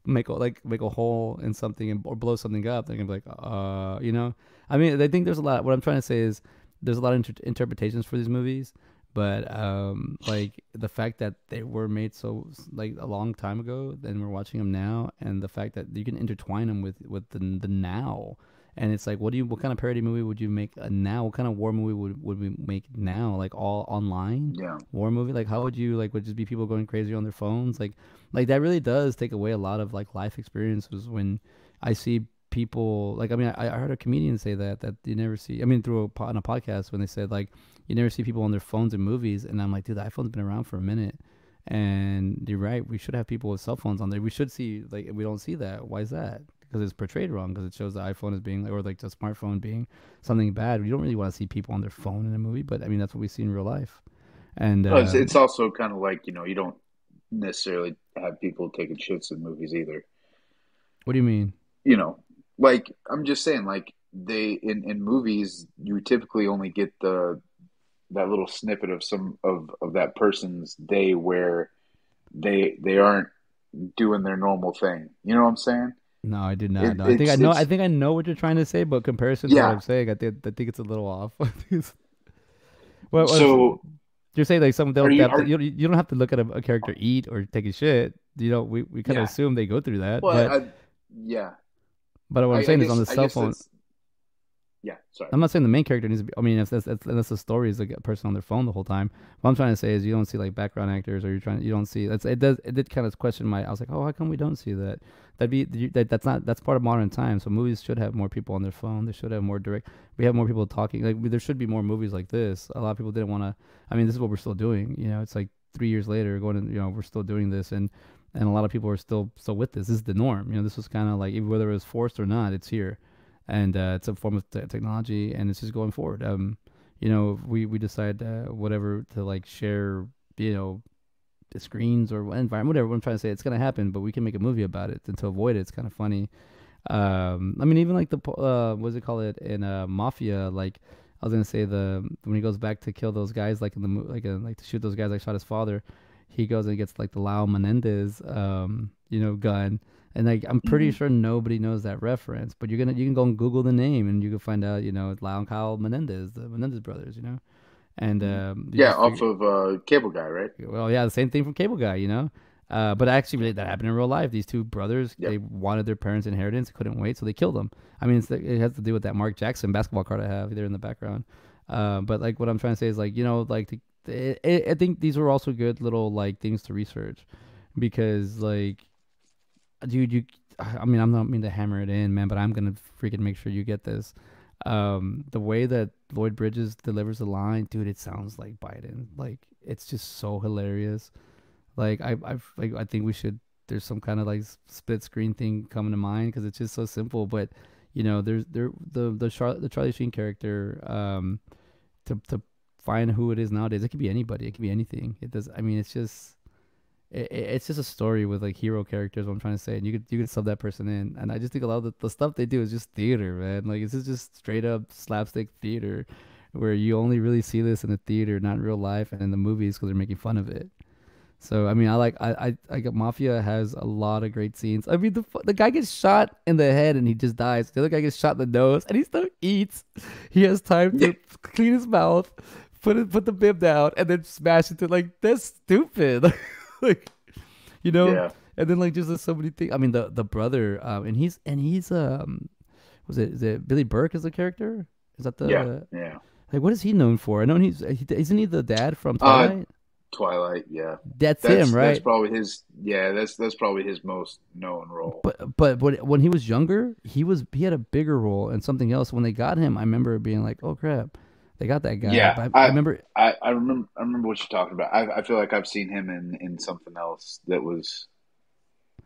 make a hole in something or blow something up, they're gonna be like, you know. I mean, I think there's a lot. What I'm trying to say is there's a lot of interpretations for these movies, but like the fact that they were made so like a long time ago, and we're watching them now, and the fact that you can intertwine them with the now. And it's like, what kind of parody movie would you make now? What kind of war movie would we make now? Like all online yeah war movie? Like how would you like would just be people going crazy on their phones? Like that really does take away a lot of like life experiences when I see people like I mean I heard a comedian say that you never see I mean through on a podcast when they said like you never see people on their phones in movies, and I'm like, dude, the iPhone's been around for a minute. And you're right, we should have people with cell phones on there. We should see like we don't see that. Why is that? Because it's portrayed wrong, because it shows the iPhone as being like, or like the smartphone being something bad. We don't really want to see people on their phone in a movie, but I mean that's what we see in real life. And well, it's also kind of like you don't necessarily have people taking shits in movies either. what do you mean? you know, like I'm just saying, like they in movies, you typically only get the that little snippet of some of that person's day where they aren't doing their normal thing. You know what I'm saying? No, I did not It, know. I it's think I know what you're trying to say, but comparison to what yeah. I'm saying, I think it's a little off. Well, So you're saying like some are they you have to, are you don't have to look at a character eat or take a shit. You know, we kind of yeah. assume they go through that, Well, yeah. but what I'm I saying is on guess the I cell guess phone. that's yeah. Sorry. I'm not saying the main character needs to be. I mean, if unless the story is like a person on their phone the whole time. What I'm trying to say is you don't see like background actors, or you don't see. It did kind of question my. I was like, oh, how come we don't see that? That's part of modern times. So movies should have more people on their phone. They should have more direct. We have more people talking. Like there should be more movies like this. A lot of people didn't want to. I mean, this is what we're still doing. You know, it's like 3 years later, going. We're still doing this, and a lot of people are still with this. This is the norm. You know, this was kind of like whether it was forced or not, it's here, and it's a form of technology, and it's just going forward. We decide whatever to like share, the screens or environment, whatever. What I'm trying to say, it's gonna happen, but we can make a movie about it, and to avoid it, it's kind of funny. I mean, even like what does it call it in Mafia? Like I was gonna say when he goes back to kill those guys, like in the like to shoot those guys, like shot his father. He goes and gets like the Lau Menendez, gun, and like I'm pretty Hmm. sure nobody knows that reference. But you can go and Google the name, and you can find out, it's Lau and Kyle Menendez, the Menendez brothers, and you Yeah, just off figure, of Cable Guy, right? well, yeah, the same thing from Cable Guy. But actually, that happened in real life. These two brothers, Yep. they wanted their parents' inheritance, couldn't wait, so they killed them. I mean, it has to do with that Mark Jackson basketball card I have there in the background. But like what I'm trying to say is like, like I think these were also good little like things to research, because like, dude, I mean, I'm not mean to hammer it in, man, but I'm gonna freaking make sure you get this. The way that Lloyd Bridges delivers the line, dude, it sounds like Biden. Like it's just so hilarious. Like I think we should. There's some kind of like split screen thing coming to mind, because it's just so simple. But there's the Charlie Sheen character. To find who it is nowadays, it could be anybody. It could be anything. It does. I mean, it's just a story with like hero characters. What I'm trying to say, and you could sub that person in. And I just think a lot of the stuff they do is just theater, man. Like it's just straight up slapstick theater, where you only really see this in the theater, not in real life, and in the movies because they're making fun of it. So I mean, I got Mafia has a lot of great scenes. I mean, the guy gets shot in the head and he just dies. The other guy gets shot in the nose and he still eats. He has time to clean his mouth, put the bib down, and then smash it to like that's stupid. Like, you know, Yeah. And then like just there's so many things. I mean the brother, and he's was it is it Billy Burke as the character? Is that Yeah, the yeah. like what is he known for? I know isn't he the dad from Uh, Twilight? Twilight. Yeah, That's him, that's right? probably his. Yeah, that's probably his most known role. But when he was younger, he had a bigger role in something else. When they got him, I remember being like, "Oh crap, they got that guy." Yeah, But I remember, I remember what you're talking about. I feel like I've seen him in something else that was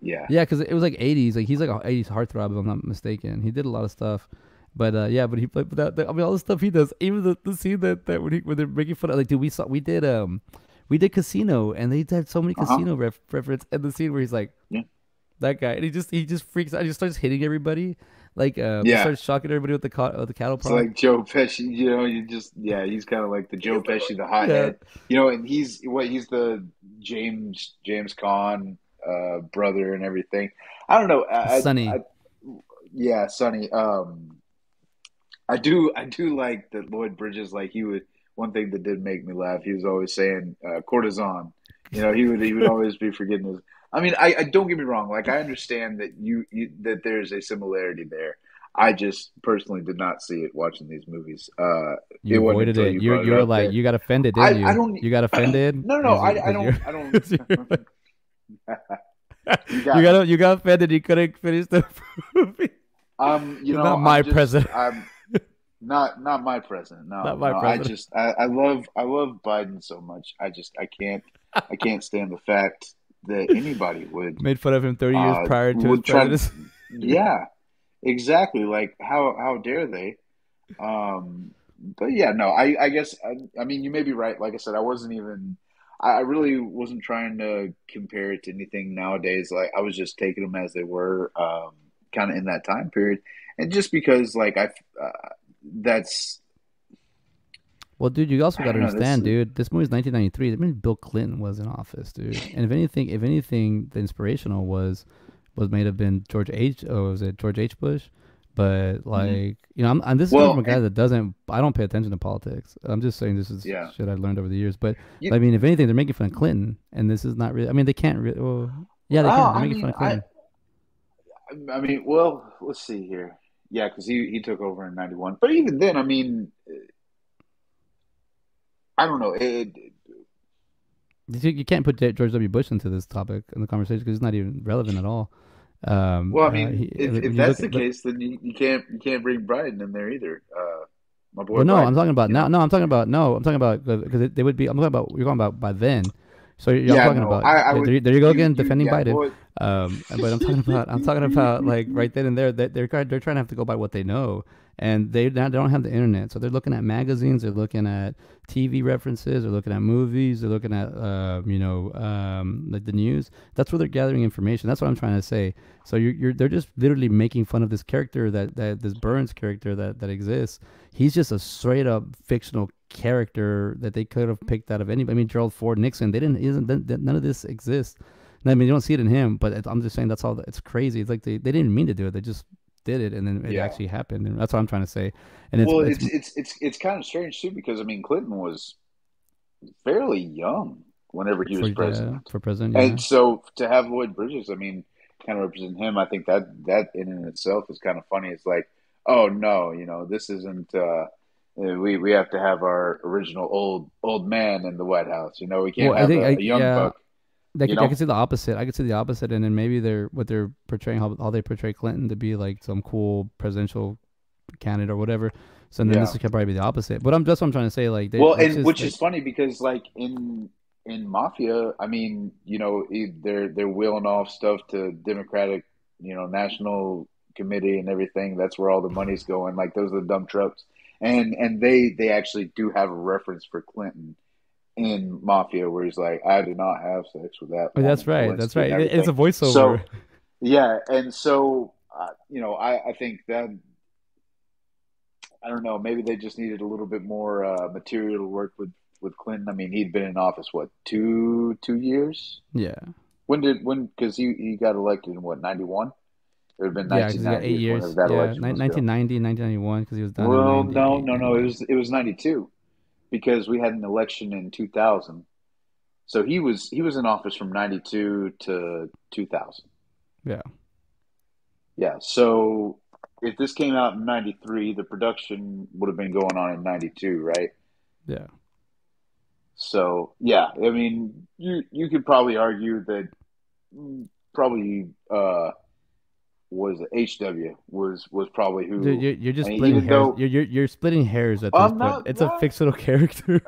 yeah. yeah, because it was like '80s. Like he's like a '80s heartthrob, if I'm not mistaken. He did a lot of stuff, but yeah, but he played. But I mean, all the stuff he does, even the scene that when they're making fun of, like, dude, we did Casino, and they had so many Uh-huh. Casino reference, and the scene where he's like Yeah. that guy, and he just freaks out, he just starts hitting everybody, like just Yeah. starts shocking everybody with the cattle It's prod. like Joe Pesci, you just yeah, he's kind of like the Joe Pesci, the Yeah, hothead, and he's the James Caan brother and everything. I don't know. Sunny. Yeah, Sonny. I do like that Lloyd Bridges. Like he would one thing that did make me laugh. He was always saying cortisone. He would always be forgetting his. I mean, I don't get me wrong. Like I understand that that there's a similarity there. I just personally did not see it watching these movies. You It wasn't avoided until it. you brought it You were up like that you got offended, didn't I you? don't. You got offended No, no, because you I because don't. you're I don't. 'cause you're You got me. you got offended. You couldn't finish the movie. It's not my president. I'm not my president. Not No, my no. president. I love Biden so much. I can't stand the fact that anybody Made fun of him 30 years prior to his would try. presidency. Yeah, exactly. Like how dare they? But yeah, no. I guess I mean you may be right. Like I said, I wasn't even. I really wasn't trying to compare it to anything nowadays. Like I was just taking them as they were, kind of in that time period, and just because like that's Well, dude, you also I got to don't know. That's understand, dude. This movie's 1993. That means Bill Clinton was in office, dude. And if anything, the inspirational was may have been George H. Oh, was it George H. Bush? But mhm. like, this is coming from Well, a guy that doesn't. I don't pay attention to politics. I'm just saying this is yeah. shit I learned over the years. But You, I mean, if anything, they're making fun of Clinton, and this is not really. I mean, they can't really. Well, yeah, they can. They're I making fun mean, of Clinton. well, let's see here. Yeah, because he took over in '91. But even then, I mean, I don't know. You can't put George W. Bush into this topic in the conversation because it's not even relevant at all. Well, I mean, if When you that's look the at look, case, then you can't bring Biden in there either. My boy well, no, I'm Biden. talking about You now. know. No, I'm talking about no, I'm talking about because they would be. I'm talking about you're talking about by then. So I'm Yeah, talking no, about I would there you go again you defending yeah, Biden. well, But I'm talking about like right then and there that they're trying to have to go by what they know, and they don't have the internet, so they're looking at magazines, they're looking at TV references, they're looking at movies, they're looking at like the news. That's where they're gathering information. That's what I'm trying to say. So they're just literally making fun of this character that this Burns character that exists. He's just a straight up fictional character that they could have picked out of anybody. I mean, Gerald Ford, Nixon, they didn't. Isn't none of this exists. I mean, you don't see it in him, but I'm just saying that's all. It's crazy. It's like they didn't mean to do it. They just did it, and then it yeah. actually happened. And that's what I'm trying to say. And Well, it's it's kind of strange too because I mean Clinton was fairly young whenever he was president, for president, yeah. and so to have Lloyd Bridges, I mean, kind of represent him. I think that in and itself is kind of funny. It's like, oh no, this isn't. We have to have our original old man in the White House. We Well, can't have a young yeah, buck. I could see the opposite. I could see the opposite, and then maybe what they're portraying how they portray Clinton to be like some cool presidential candidate or whatever. So then Yeah. this could probably be the opposite. But that's what I'm trying to say. Like, Well, it's and just which like is funny because like in Mafia, I mean, they're wheeling off stuff to Democratic, National Committee and everything. That's where all the money's going. Like those are the dump trucks, and they actually do have a reference for Clinton in Mafia where he's like, I did not have sex with that oh, that's woman, right. That's Lewinsky, and right. It's everything. a voiceover. So yeah, and so I think that I don't know. Maybe they just needed a little bit more material to work with Clinton. I mean, he'd been in office what 2 years? Yeah. When because he got elected in what 91? It would have been Yeah, because he got 1990 8 whenever years. that Yeah, election was go. 1990, 1991, because he was done in Well, no, 98, no, no. It 99. was 92 because we had an election in 2000. So he was in office from 92 to 2000. Yeah. Yeah. So if this came out in 93, the production would have been going on in 92, right? Yeah. So yeah, I mean, you could probably argue that probably was HW was probably Dude, who. you're I just mean, splitting even hairs. though You're splitting hairs at this I'm point. not, It's a uh, fictional character.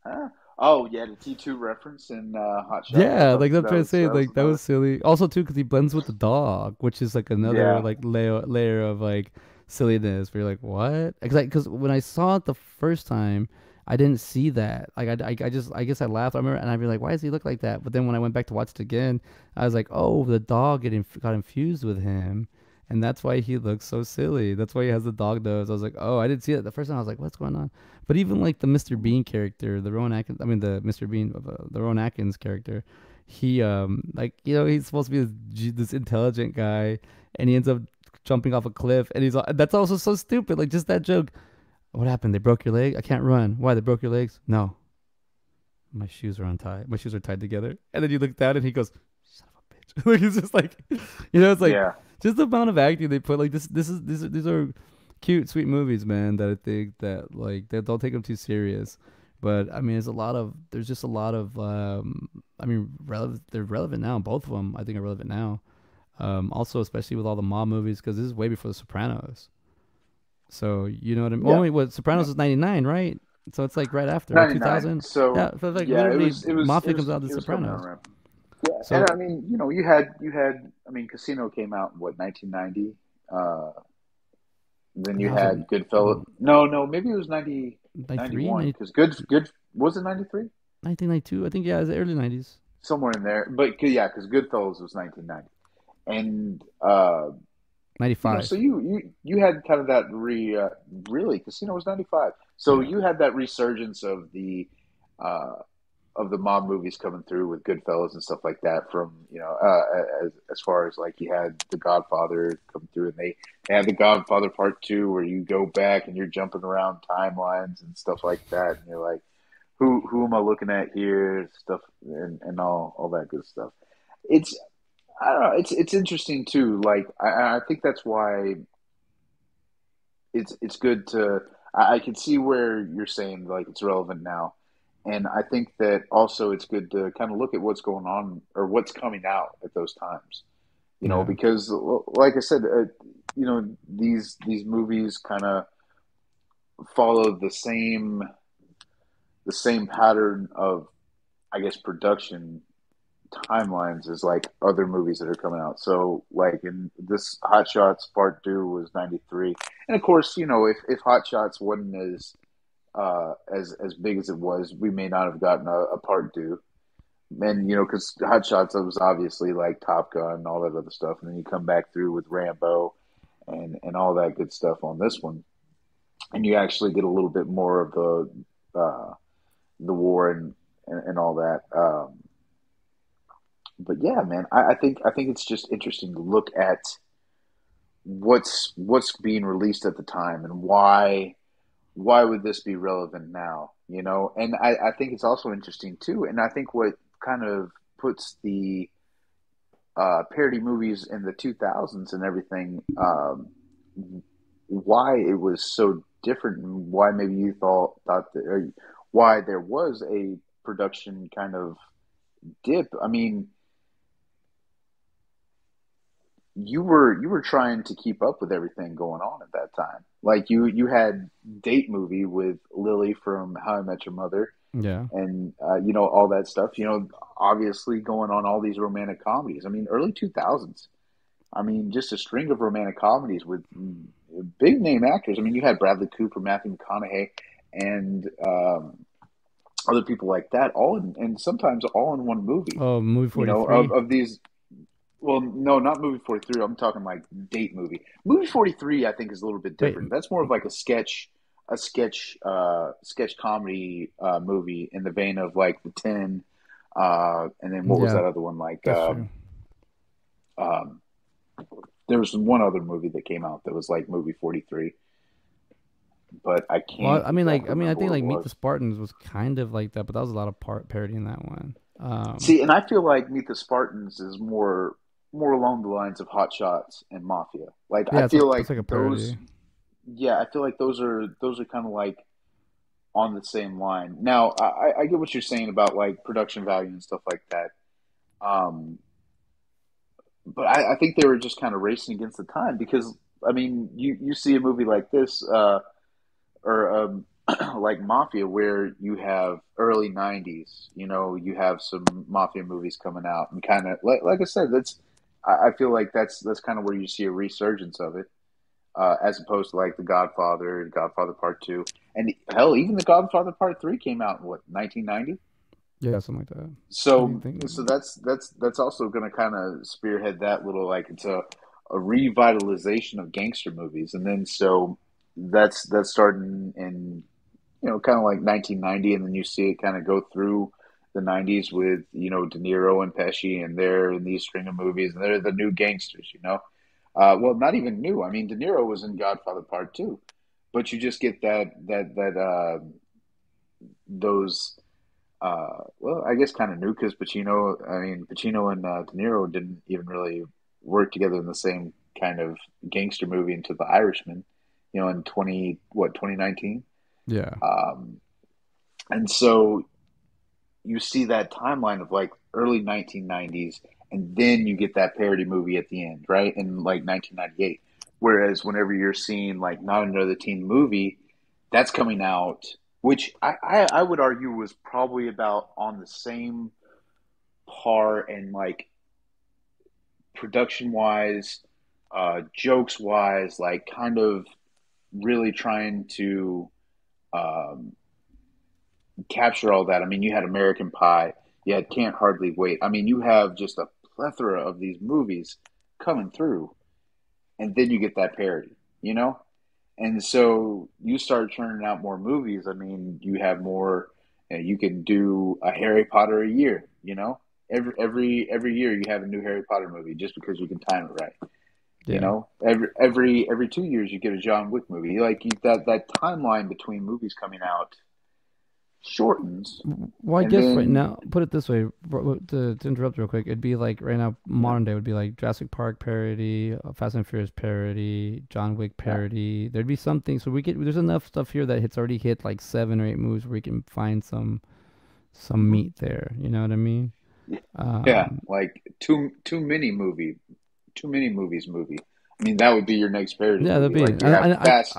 uh, oh yeah, the T2 reference in Hot Shots. Yeah, like I'm trying to say, That was like that another. was silly. Also, too, because he blends with the dog, which is like another Yeah, like layer of like silliness. Where you're like, what? Because when I saw it the first time, I didn't see that. Like I guess I laughed. I remember, and I'd be like, why does he look like that? But then when I went back to watch it again, I was like, oh, the dog got infused with him, and that's why he looks so silly. That's why he has the dog nose. I was like, oh, I didn't see it the first time. I was like, what's going on? But even like the Mr. Bean character, the Rowan Atkins, I mean the Mr. Bean, the Rowan Atkins character, he like he's supposed to be this intelligent guy, and he ends up jumping off a cliff, and that's also so stupid. Like just that joke. What happened? They broke your leg? I can't run. Why? They broke your legs? No, my shoes are untied. My shoes are tied together. And then you look down, and he goes, "Son of a bitch!" Like it's just like, it's like yeah, just the amount of acting they put. Like these are cute, sweet movies, man. That I think that like they don't take them too serious. But I mean, there's just a lot of I mean, relevant. They're relevant now. Both of them, I think, are relevant now. Also, especially with all the mob movies, because this is way before The Sopranos. So you know what I mean. yeah, Only what yeah. Sopranos was 99, right? So it's like right after, right? 99. 2000. Yeah, So so like yeah, literally, it Mafia comes was out of The it was coming Sopranos. around. Yeah, and So I mean, you had. I mean, Casino came out in what 1990. Then you that was like had Goodfellas. No, no, maybe it was 93, 91 because good was it 93 1992. I think yeah, it was the early 90s. somewhere in there. But yeah, because Goodfellas was 1990, and so 95. you had kind of that really Casino was 95. So Yeah. you had that resurgence uh, of the mob movies coming through with Goodfellas and stuff like that. From as far as like you had the Godfather come through, and they had the Godfather Part Two, where you go back and you're jumping around timelines and stuff like that, and you're like, who am I looking at here? Stuff and all that good stuff. It's I don't know. It's interesting too. Like I think that's why it's good to. I can see where you're saying like it's relevant now, and I think that also it's good to kind of look at what's going on or what's coming out at those times. Yeah. Because like I said, these movies kind of follow the same pattern of, I guess, production timelines as like other movies that are coming out. So like in this Hot Shots Part Two was 93, and of course, if Hot Shots wasn't as big as it was, we may not have gotten a Part Two. And because Hot Shots was obviously like Top Gun and all that other stuff, and then you come back through with Rambo and all that good stuff on this one, and you actually get a little bit more of the war and all that. But yeah, man, I think it's just interesting to look at what's being released at the time and why would this be relevant now, and I think it's also interesting too, and I think what kind of puts the parody movies in the 2000s and everything, why it was so different and why maybe you thought that, or why there was a production kind of dip. I mean, you were trying to keep up with everything going on at that time. Like you had Date Movie with Lily from How I Met Your Mother, Yeah. and all that stuff. Obviously going on all these romantic comedies. I mean, early 2000s. I mean, just a string of romantic comedies with big name actors. I mean, you had Bradley Cooper, Matthew McConaughey, and other people like that, all and sometimes all in one movie. Oh, movie Of 43. these. Well, no, not movie 43. I'm talking like Date Movie. Movie 43, I think, is a little bit Wait, different. That's more of like a sketch comedy movie in the vein of like The Ten, and then what was yeah, that other one like? that's true. Um, there was one other movie that came out that was like movie 43. but I Well, can't I mean, exactly I remember think what it like Meet the was. Spartans was kind of like that, but that was a lot of parody in that one. See, and I feel like Meet the Spartans is more along the lines of Hot Shots and Mafia. Like I Yeah, feel it's like like a those, parody. yeah, I feel like those are kind of like on the same line. Now, I get what you're saying about like production value and stuff like that. Um, but I think they were just kind of racing against the time because I mean, you see a movie like this, or like Mafia, where you have early '90s. You know, you have some Mafia movies coming out, and kind of like I said, that's I feel like that's kind of where you see a resurgence of it, as opposed to like The Godfather, Godfather Part Two, and hell, even The Godfather Part Three came out in what 1990. Yeah, something like that. I So think so that's also going to kind of spearhead that little like it's a revitalization of gangster movies, and then so that's starting in kind of like 1990, and then you see it kind of go through the 90s with De Niro and Pesci, and they're in these string of movies, and they're the new gangsters. Well, not even new. I mean, De Niro was in Godfather Part Two, but you just get that those well, I guess kind of new because Pacino and De Niro didn't even really work together in the same kind of gangster movie until The Irishman, in 2019. yeah, Um, and so you see that timeline of like early 1990s, and then you get that parody movie at the end, right? In like 1998. Whereas whenever you're seeing like Not Another Teen Movie, that's coming out, which I would argue was probably about on the same par and like production wise, jokes wise, like kind of really trying to um, capture all that. I mean, you had American Pie, you had Can't Hardly Wait. I mean, you have just a plethora of these movies coming through, and then you get that parody. And so you start churning out more movies. I mean, you have more. You can do a Harry Potter a year. Every year you have a new Harry Potter movie just because you can time it right. yeah. Every 2 years you get a John Wick movie. Like that timeline between movies coming out shortens, Well, I and guess right then now, put it this way, to interrupt real quick, it'd be like right now, yeah, modern day would be like Jurassic Park parody, Fast and Furious parody, John Wick yeah, parody. There'd be something, so there's enough stuff here that it's already hit like 7 or 8 movies where we can find some hmm meat there. You know what I mean? yeah, Um, like too many movies movie. I mean, that would be your next parody yeah, that'd movie. be. Like you have Fast.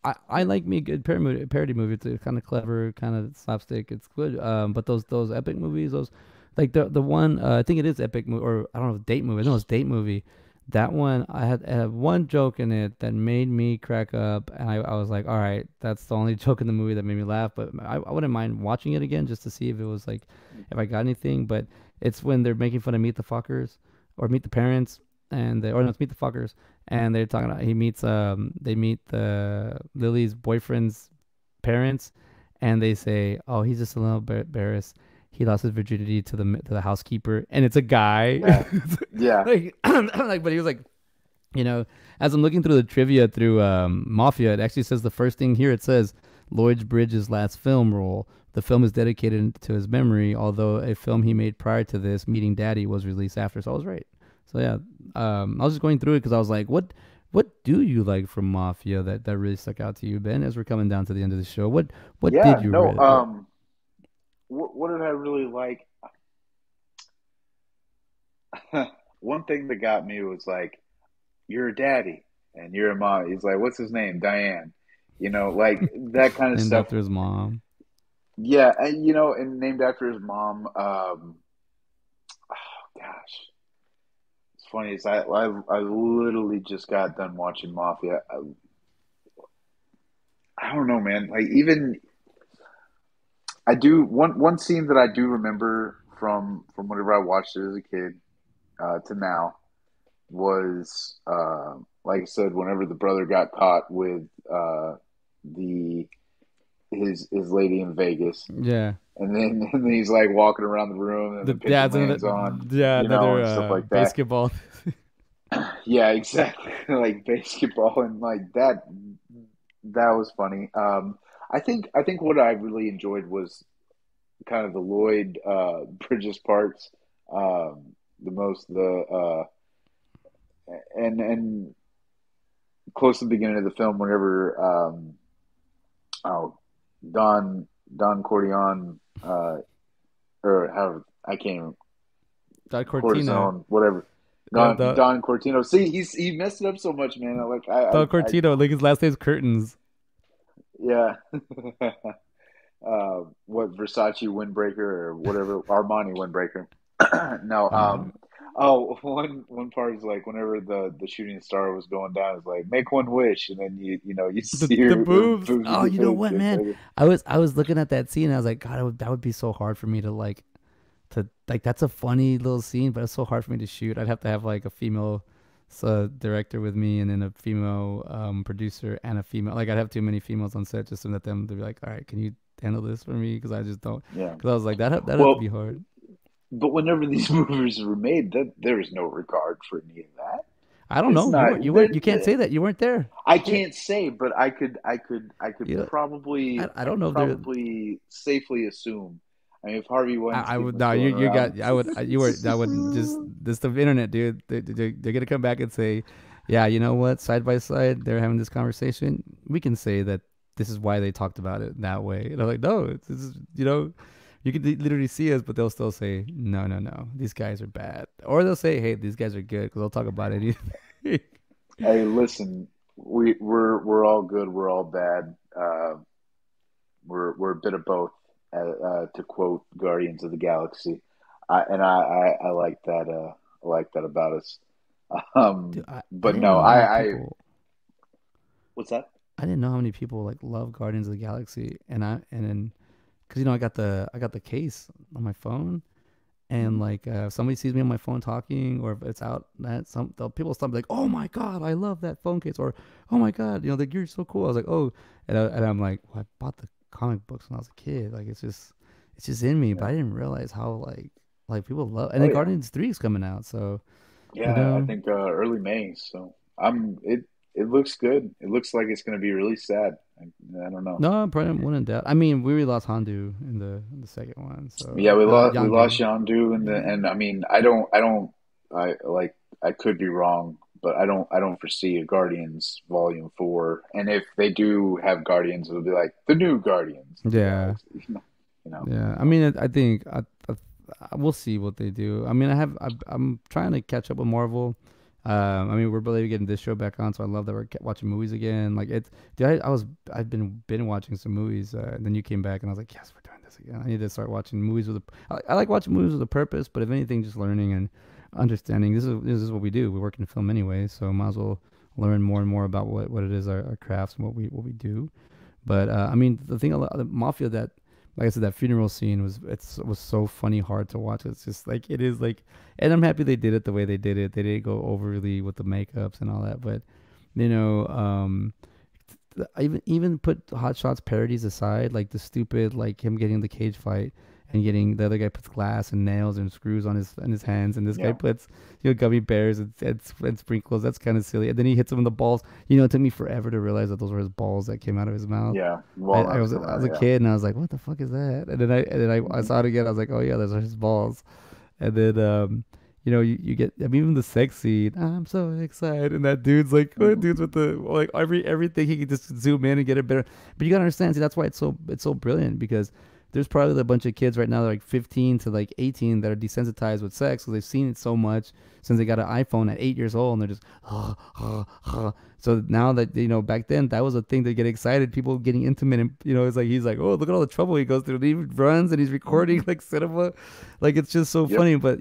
I like me a good parody movie. It's kind of clever, kind of slapstick. It's good. But those epic movies, those like the one I think it is epic or I don't know, date movie. I know it's date movie. That one I had one joke in it that made me crack up, and I was like, all right, that's the only joke in the movie that made me laugh. But I wouldn't mind watching it again just to see if it was like if I got anything. But it's when they're making fun of Meet the Fuckers or Meet the Parents, or no, it's Meet the Fuckers, and they're talking about they meet the Lily's boyfriend's parents, and they say, oh, he's just a little bit embarrassed, he lost his virginity to the housekeeper, and it's a guy. Yeah, yeah, Like like, but he was like, you know, as I'm looking through the trivia through Mafia, it actually says the first thing here, it says Lloyd Bridges' last film role. The film is dedicated to his memory, although a film he made prior to this, Meeting Daddy, was released after. So I was right. So yeah, I was just going through it because I was like, what do you like from Mafia that really stuck out to you, Ben? As we're coming down to the end of the show, what did yeah. you No, read? what did I really like? One thing that got me was like, you're a daddy and you're a mom. He's like, what's his name? Diane. Like that kind of Named stuff. after his mom. Yeah, and named after his mom. Gosh, it's funny. I literally just got done watching Mafia. I don't know, man. Like even I do one scene that I do remember from whenever I watched it as a kid to now was like I said, whenever the brother got caught with the his lady in Vegas, Yeah. and then he's like walking around the room, and The the picture dad's another lands on, yeah, another and stuff like that. basketball. Yeah, exactly. Like basketball and like that. that was funny. I think what I really enjoyed was kind of the Lloyd Bridges parts. The most the and close to the beginning of the film, whenever oh Don Don Corleone or how I can't even That Cortina, Cortisone whatever the Don Cortino. See, he messed it up so much, man. Like the Cortino, like his last name's Curtains. yeah. What Versace windbreaker or whatever Armani windbreaker. No, Um, oh, one part is like whenever the shooting star was going down, it's like make one wish, and then you see the her boobs. boobs Oh, get you know big, what, get man? bigger. I was looking at that scene. And I was like, God, that would be so hard for me to like. That's a funny little scene, but it's so hard for me to shoot. I'd have to have like a female director with me, and then a female producer and a female. Like I'd have too many females on set just to let them to be like, all right, can you handle this for me? Because I just don't. Yeah. Because I was like, that had to be Well, hard. but whenever these movies were made, that there is no regard for any of that. I don't It's know. not. You can't say that. You weren't there. I You can't. can't say, but I could You know, I don't know if they're. safely assume. I mean, if Harvey I Weinstein would was no going you around, got I would you were that would just this the internet, dude. They're gonna come back and say, yeah, you know what? Side by side, they're having this conversation. We can say that this is why they talked about it that way. And I'm like, no, it's you can literally see us, but they'll still say, no, no, no, these guys are bad, or they'll say, hey, these guys are good because they'll talk about it. hey, listen, we're all good, we're all bad. We're a bit of both, to quote Guardians of the Galaxy. I like that. I like that about us. Dude, I But didn't no, know how many people. what's that? I didn't know how many people like love Guardians of the Galaxy, and then because I got the case on my phone, and Mhm. like if somebody sees me on my phone talking, or if it's out that people stop like, oh my god, I love that phone case, or oh my god, like you're so cool. I was like, oh, and I'm like, well, I bought the comic books when I was a kid. Like it's just in me, but Yeah. I didn't realize how like people love. And Oh then yeah. Guardians 3 is coming out, so you Yeah, I know. think early May. So it looks good. It looks like it's going to be really sad. I don't know. No, I probably wouldn't doubt. I mean, we really lost Handu in the second one, Yeah, so we lost Yandu. Yondu and I mean I don't I like I could be wrong, but I don't foresee a Guardians Volume 4. And if they do have Guardians, it'll be like the new Guardians. Yeah, You know. yeah. I mean, I think we'll see what they do. I mean, I'm trying to catch up with Marvel. I mean, we're barely getting this show back on, so I love that we're watching movies again. Like it's, dude, I've been watching some movies, and then you came back, and I was like, yes, we're doing this again. I need to start watching movies with I like watching movies with a purpose, but if anything, just learning and understanding. This is what we do. We work in film anyway, so might as well learn more and more about what it is our crafts and what we do. But I mean, the thing about the Mafia that, like I said, that funeral scene was so funny, hard to watch. It's just like it is like, and I'm happy they did it the way they did it. They didn't go overly with the makeups and all that, but you know, even put Hot Shots parodies aside, like the stupid like him getting the cage fight and getting the other guy puts glass and nails and screws on his hands, and this guy Yeah. puts gummy bears and sprinkles. That's kind of silly. And then he hits him in the balls. It took me forever to realize that those were his balls that came out of his mouth. Yeah. I Walnuts was coming I was out, a yeah. kid and I was like, what the fuck is that? And then I Hmm. saw it again. I was like, oh yeah, those are his balls. And then you get, I mean, even the sex scene. I'm so excited, and that dude's like, what Hmm. dude's with the like everything he can just zoom in and get it better. But you gotta understand, see, that's why it's so brilliant because there's probably a bunch of kids right now that are like 15 to like 18 that are desensitized with sex because they've seen it so much since they got an iPhone at 8 years old, and they're just so now that back then that was a thing to get excited, people getting intimate, and it's like he's like, oh, look at all the trouble he goes through. And he runs and he's recording Hmm. like cinema, like it's just so Yep. funny. But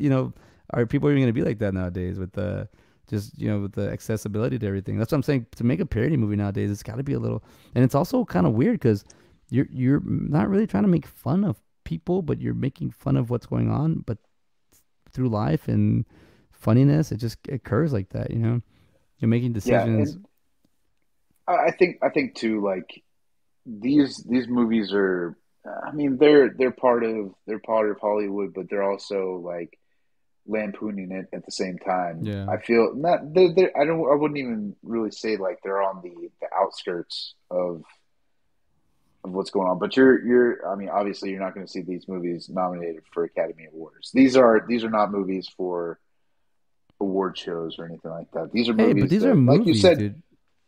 are people even gonna be like that nowadays with the just with the accessibility to everything? That's what I'm saying. To make a parody movie nowadays, it's got to be a little, and it's also kind of weird because you're not really trying to make fun of people, but you're making fun of what's going on, but through life and funniness, it just occurs like that. You're making Yeah, decisions. and I think too, like these movies I mean they're part of Hollywood, but they're also like lampooning it at the same time. Yeah. I feel not I wouldn't even really say like they're on the outskirts of what's going on. But I mean, obviously you're not going to see these movies nominated for Academy Awards. These are not movies for award shows or anything like that. These are Hey, but movies these are that, like you movies, said, dude.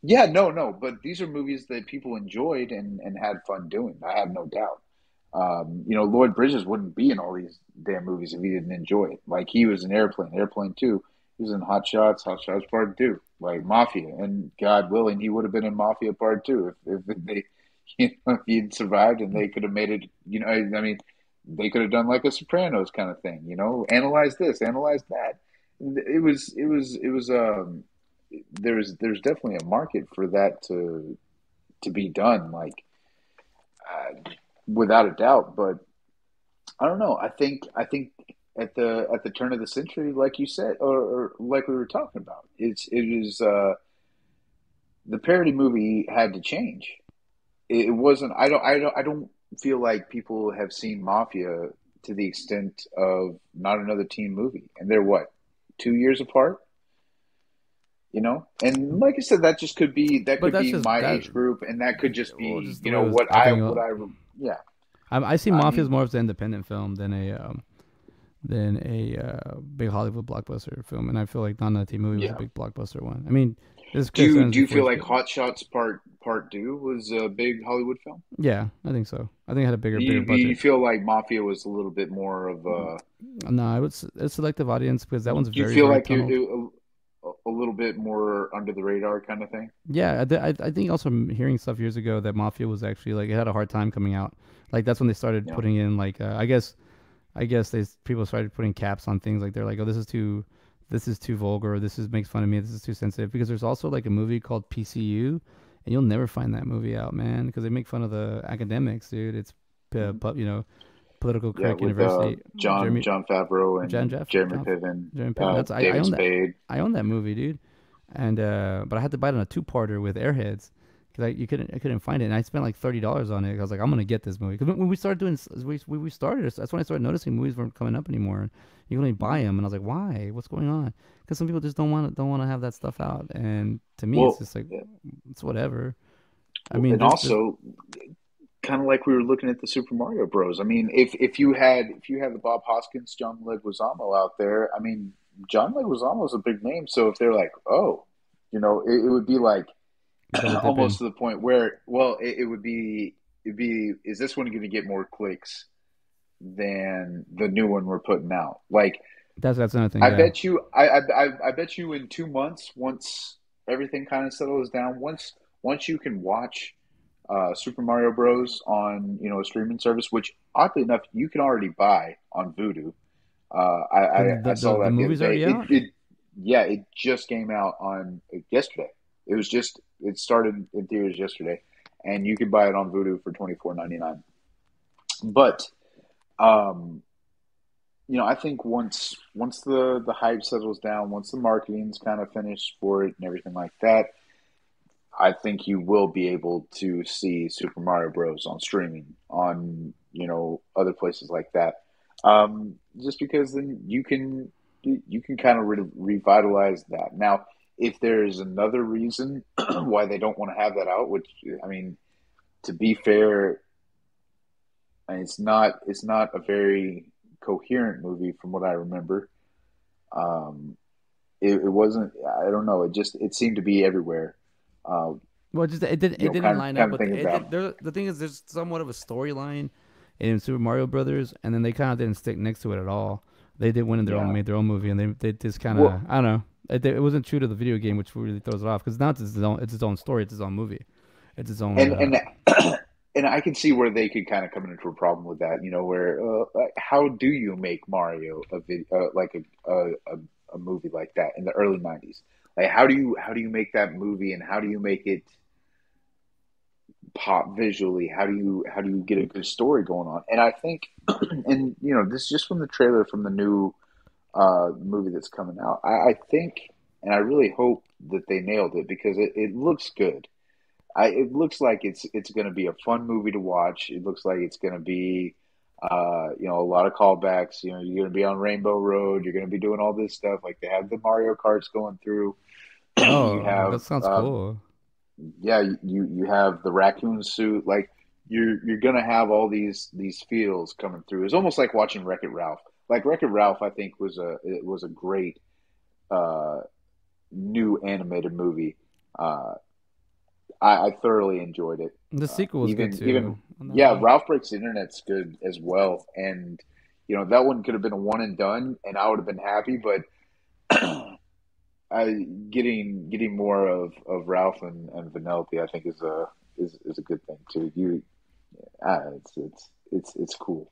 yeah, no, but these are movies that people enjoyed and had fun doing. I have no doubt. Lloyd Bridges wouldn't be in all these damn movies if he didn't enjoy it. Like he was in Airplane 2. He was in Hot Shots Part 2, like Mafia. And God willing, he would have been in Mafia Part 2 if they, if he'd survived and they could have made it, I mean, they could have done like a Sopranos kind of thing, analyze this, analyze that. There's definitely a market for that to be done, like, without a doubt. But I don't know. I think at the turn of the century, like you said, or like we were talking about, the parody movie had to change. It wasn't. I don't feel like people have seen Mafia to the extent of Not Another Teen Movie, and they're what, 2 years apart. And like I said, that But could that's be just my that. age group, and that could just Well, be just the way it was. yeah. I see I Mafia as mean, more of an independent film than a big Hollywood blockbuster film, and I feel like Not Another Teen Movie was a yeah. big blockbuster one. I mean, this is Do Chris you Evans do you before feel his like kid. Hot Shots Part Two was a big Hollywood film? Yeah, I think so. I think it had a bigger You budget. feel like Mafia was a little bit more of No, it was a selective audience because that one's do you very feel very like tunneled. a little bit more under the radar kind of thing? Yeah, I think also I'm hearing stuff years ago that Mafia was actually like it had a hard time coming out. Like that's when they started Yeah. putting in like I guess they people started putting caps on things like they're like, oh, this is too vulgar, or this is makes fun of me, this is too sensitive. Because there's also like a movie called PCU, and you'll never find that movie out, man, because they make fun of the academics, dude. It's Mhm. political Yeah, correct with university. John Jeremy John Favreau John and Jeff Jeremy John Piven, Jeremy Piven. That's I David own that. Spade. I own that movie, dude. And but I had to buy it on a two-parter with Airheads because I couldn't find it, and I spent like $30 on it. I was like, I'm gonna get this movie because when we started doing we started, that's when I started noticing movies weren't coming up anymore. You can only buy Mhm. them, and I was like, why? What's going on? Because some people just don't want to have that stuff out, and to me, it's Well, just like yeah. it's whatever. I mean, And there's also, kind of like we were looking at the Super Mario Bros. I mean, if you had the Bob Hoskins, John Leguizamo out there, I mean, John Leguizamo is a big name. So if they're like, oh, it would be like double almost dipping. to the point where, well, it would be, is this one going to get more clicks than the new one we're putting out? Like, That's another thing. I Yeah, bet you, I bet you in 2 months, once everything kind of settles down, once you can watch Super Mario Bros. On a streaming service, which oddly enough you can already buy on Vudu. the I the the, saw the that the other movie's day. already out. Yeah, it just came out on yesterday. It started in theaters yesterday, and you can buy it on Vudu for $24.99. But um, I think once the hype settles down, once the marketing's kind of finished for it and everything like that, I think you will be able to see Super Mario Bros. On streaming on other places like that. Just because then you can kind of revitalize that. Now, if there's another reason why they don't want to have that out, which I mean, to be fair, it's not a very coherent movie from what I remember. Um, it wasn't. I don't know. It seemed to be everywhere. Uh, Well, just it didn't kind of line up kind of with thing about. the thing is there's somewhat of a storyline in Super Mario Brothers, and then they kind of didn't stick next to it at all. They did Yeah. made their own movie, and they just kind of Well, I don't know. It wasn't true to the video game, which really throws it off because now it's its own story, it's its own movie, it's its own. and and I can see where they could kind of come into a problem with that. Where like, how do you make Mario a like a movie like that in the early '90s? Like, how do you make that movie, and how do you make it pop visually? How do you get a good story going on? And I think, and this is just from the trailer from the new movie that's coming out. I think, and I really hope that they nailed it because it looks good. It looks like it's going to be a fun movie to watch. It looks like it's going to be A lot of callbacks. You're going to be on Rainbow Road. You're going to be doing all this stuff. Like they have the Mario Karts going through. You Oh, have, that sounds cool. yeah, you have the raccoon suit. Like you're going to have all these feels coming through. It's almost like watching Wreck It Ralph. Like Wreck It Ralph, I think was a great uh, new animated movie. Uh, I thoroughly enjoyed it. The sequel was good Even too on that yeah, one. Ralph Breaks the Internet's good as well, and that one could have been a one and done, and I would have been happy. But I getting more of Ralph and Vanellope, I think is a good thing too. It's cool.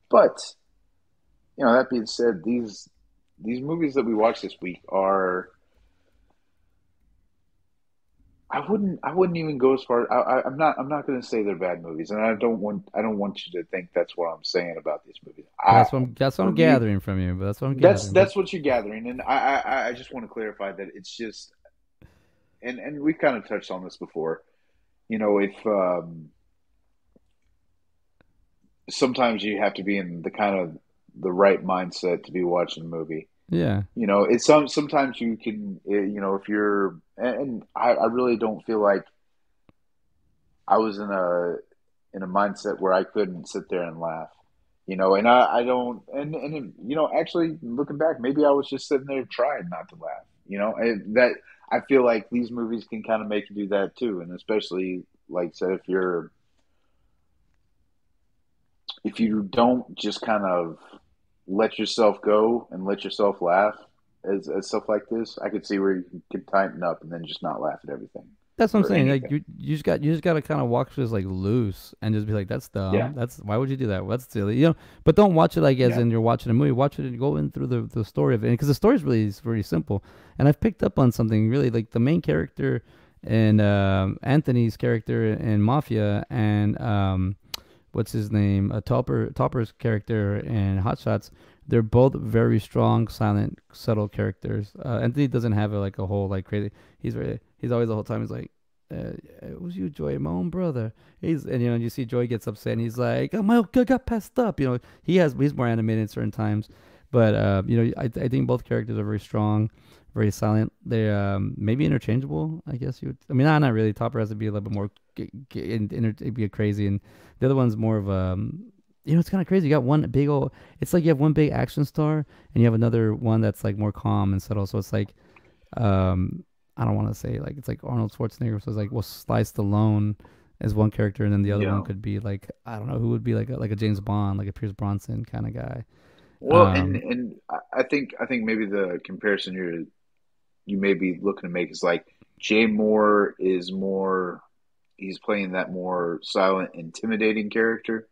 But that being said, these movies that we watched this week are I wouldn't even go as far. I'm not going to say they're bad movies, and I don't want you to think that's what I'm saying about these movies. But I that's what For I'm me, gathering from you. But that's what I'm that's gathering. But that's what you're gathering, and I just want to clarify that it's just, and we've kind of touched on this before. If sometimes you have to be in the kind of the right mindset to be watching a movie. yeah, It's sometimes you can, if you're, and I really don't feel like I was in a mindset where I couldn't sit there and laugh, and I don't, and actually looking back, maybe I was just sitting there trying not to laugh, and that I feel like these movies can kind of make you do that too, and especially like I said, if you don't just kind of let yourself go and let yourself laugh as stuff like this, I could see where you could tighten up and then just not laugh at everything that's what I'm or saying. Like anything. you just got to kind of walk this like loose and just be like, that's Yeah, dumb. That's why would you do that? Well, that's silly, But don't watch it like as yeah, in you're watching a movie. Watch it and go in through the story of it because the story is really simple. And I've picked up on something really like the main character and Anthony's character in Mafia and what's his name, Topper's character in Hot Shots. They're both very strong, silent, subtle characters. Anthony doesn't have like a whole like crazy. He's always the whole time. He's like, "It was you, Joy, my own brother." And you see Joy gets upset, and he's like, "Oh my, I got passed up." He's more animated at certain times, but I think both characters are very strong, very silent. They maybe interchangeable. I guess you would. I mean, not really. Topper has to be a little bit more, be crazy, and the other one's more of it's kind of crazy. You got one big old. It's like you have one big action star, and you have another one that's like more calm and subtle. So it's like, I don't want to say like it's like Arnold Schwarzenegger. So it's like, well, Sly Stallone as one character, and then the other one yeah. could be like I don't know who would be like a James Bond, like a Pierce Bronson kind of guy. Well, and Um, and I think maybe the comparison you may be looking to make is like Jay Moore is more he's playing that more silent, intimidating character,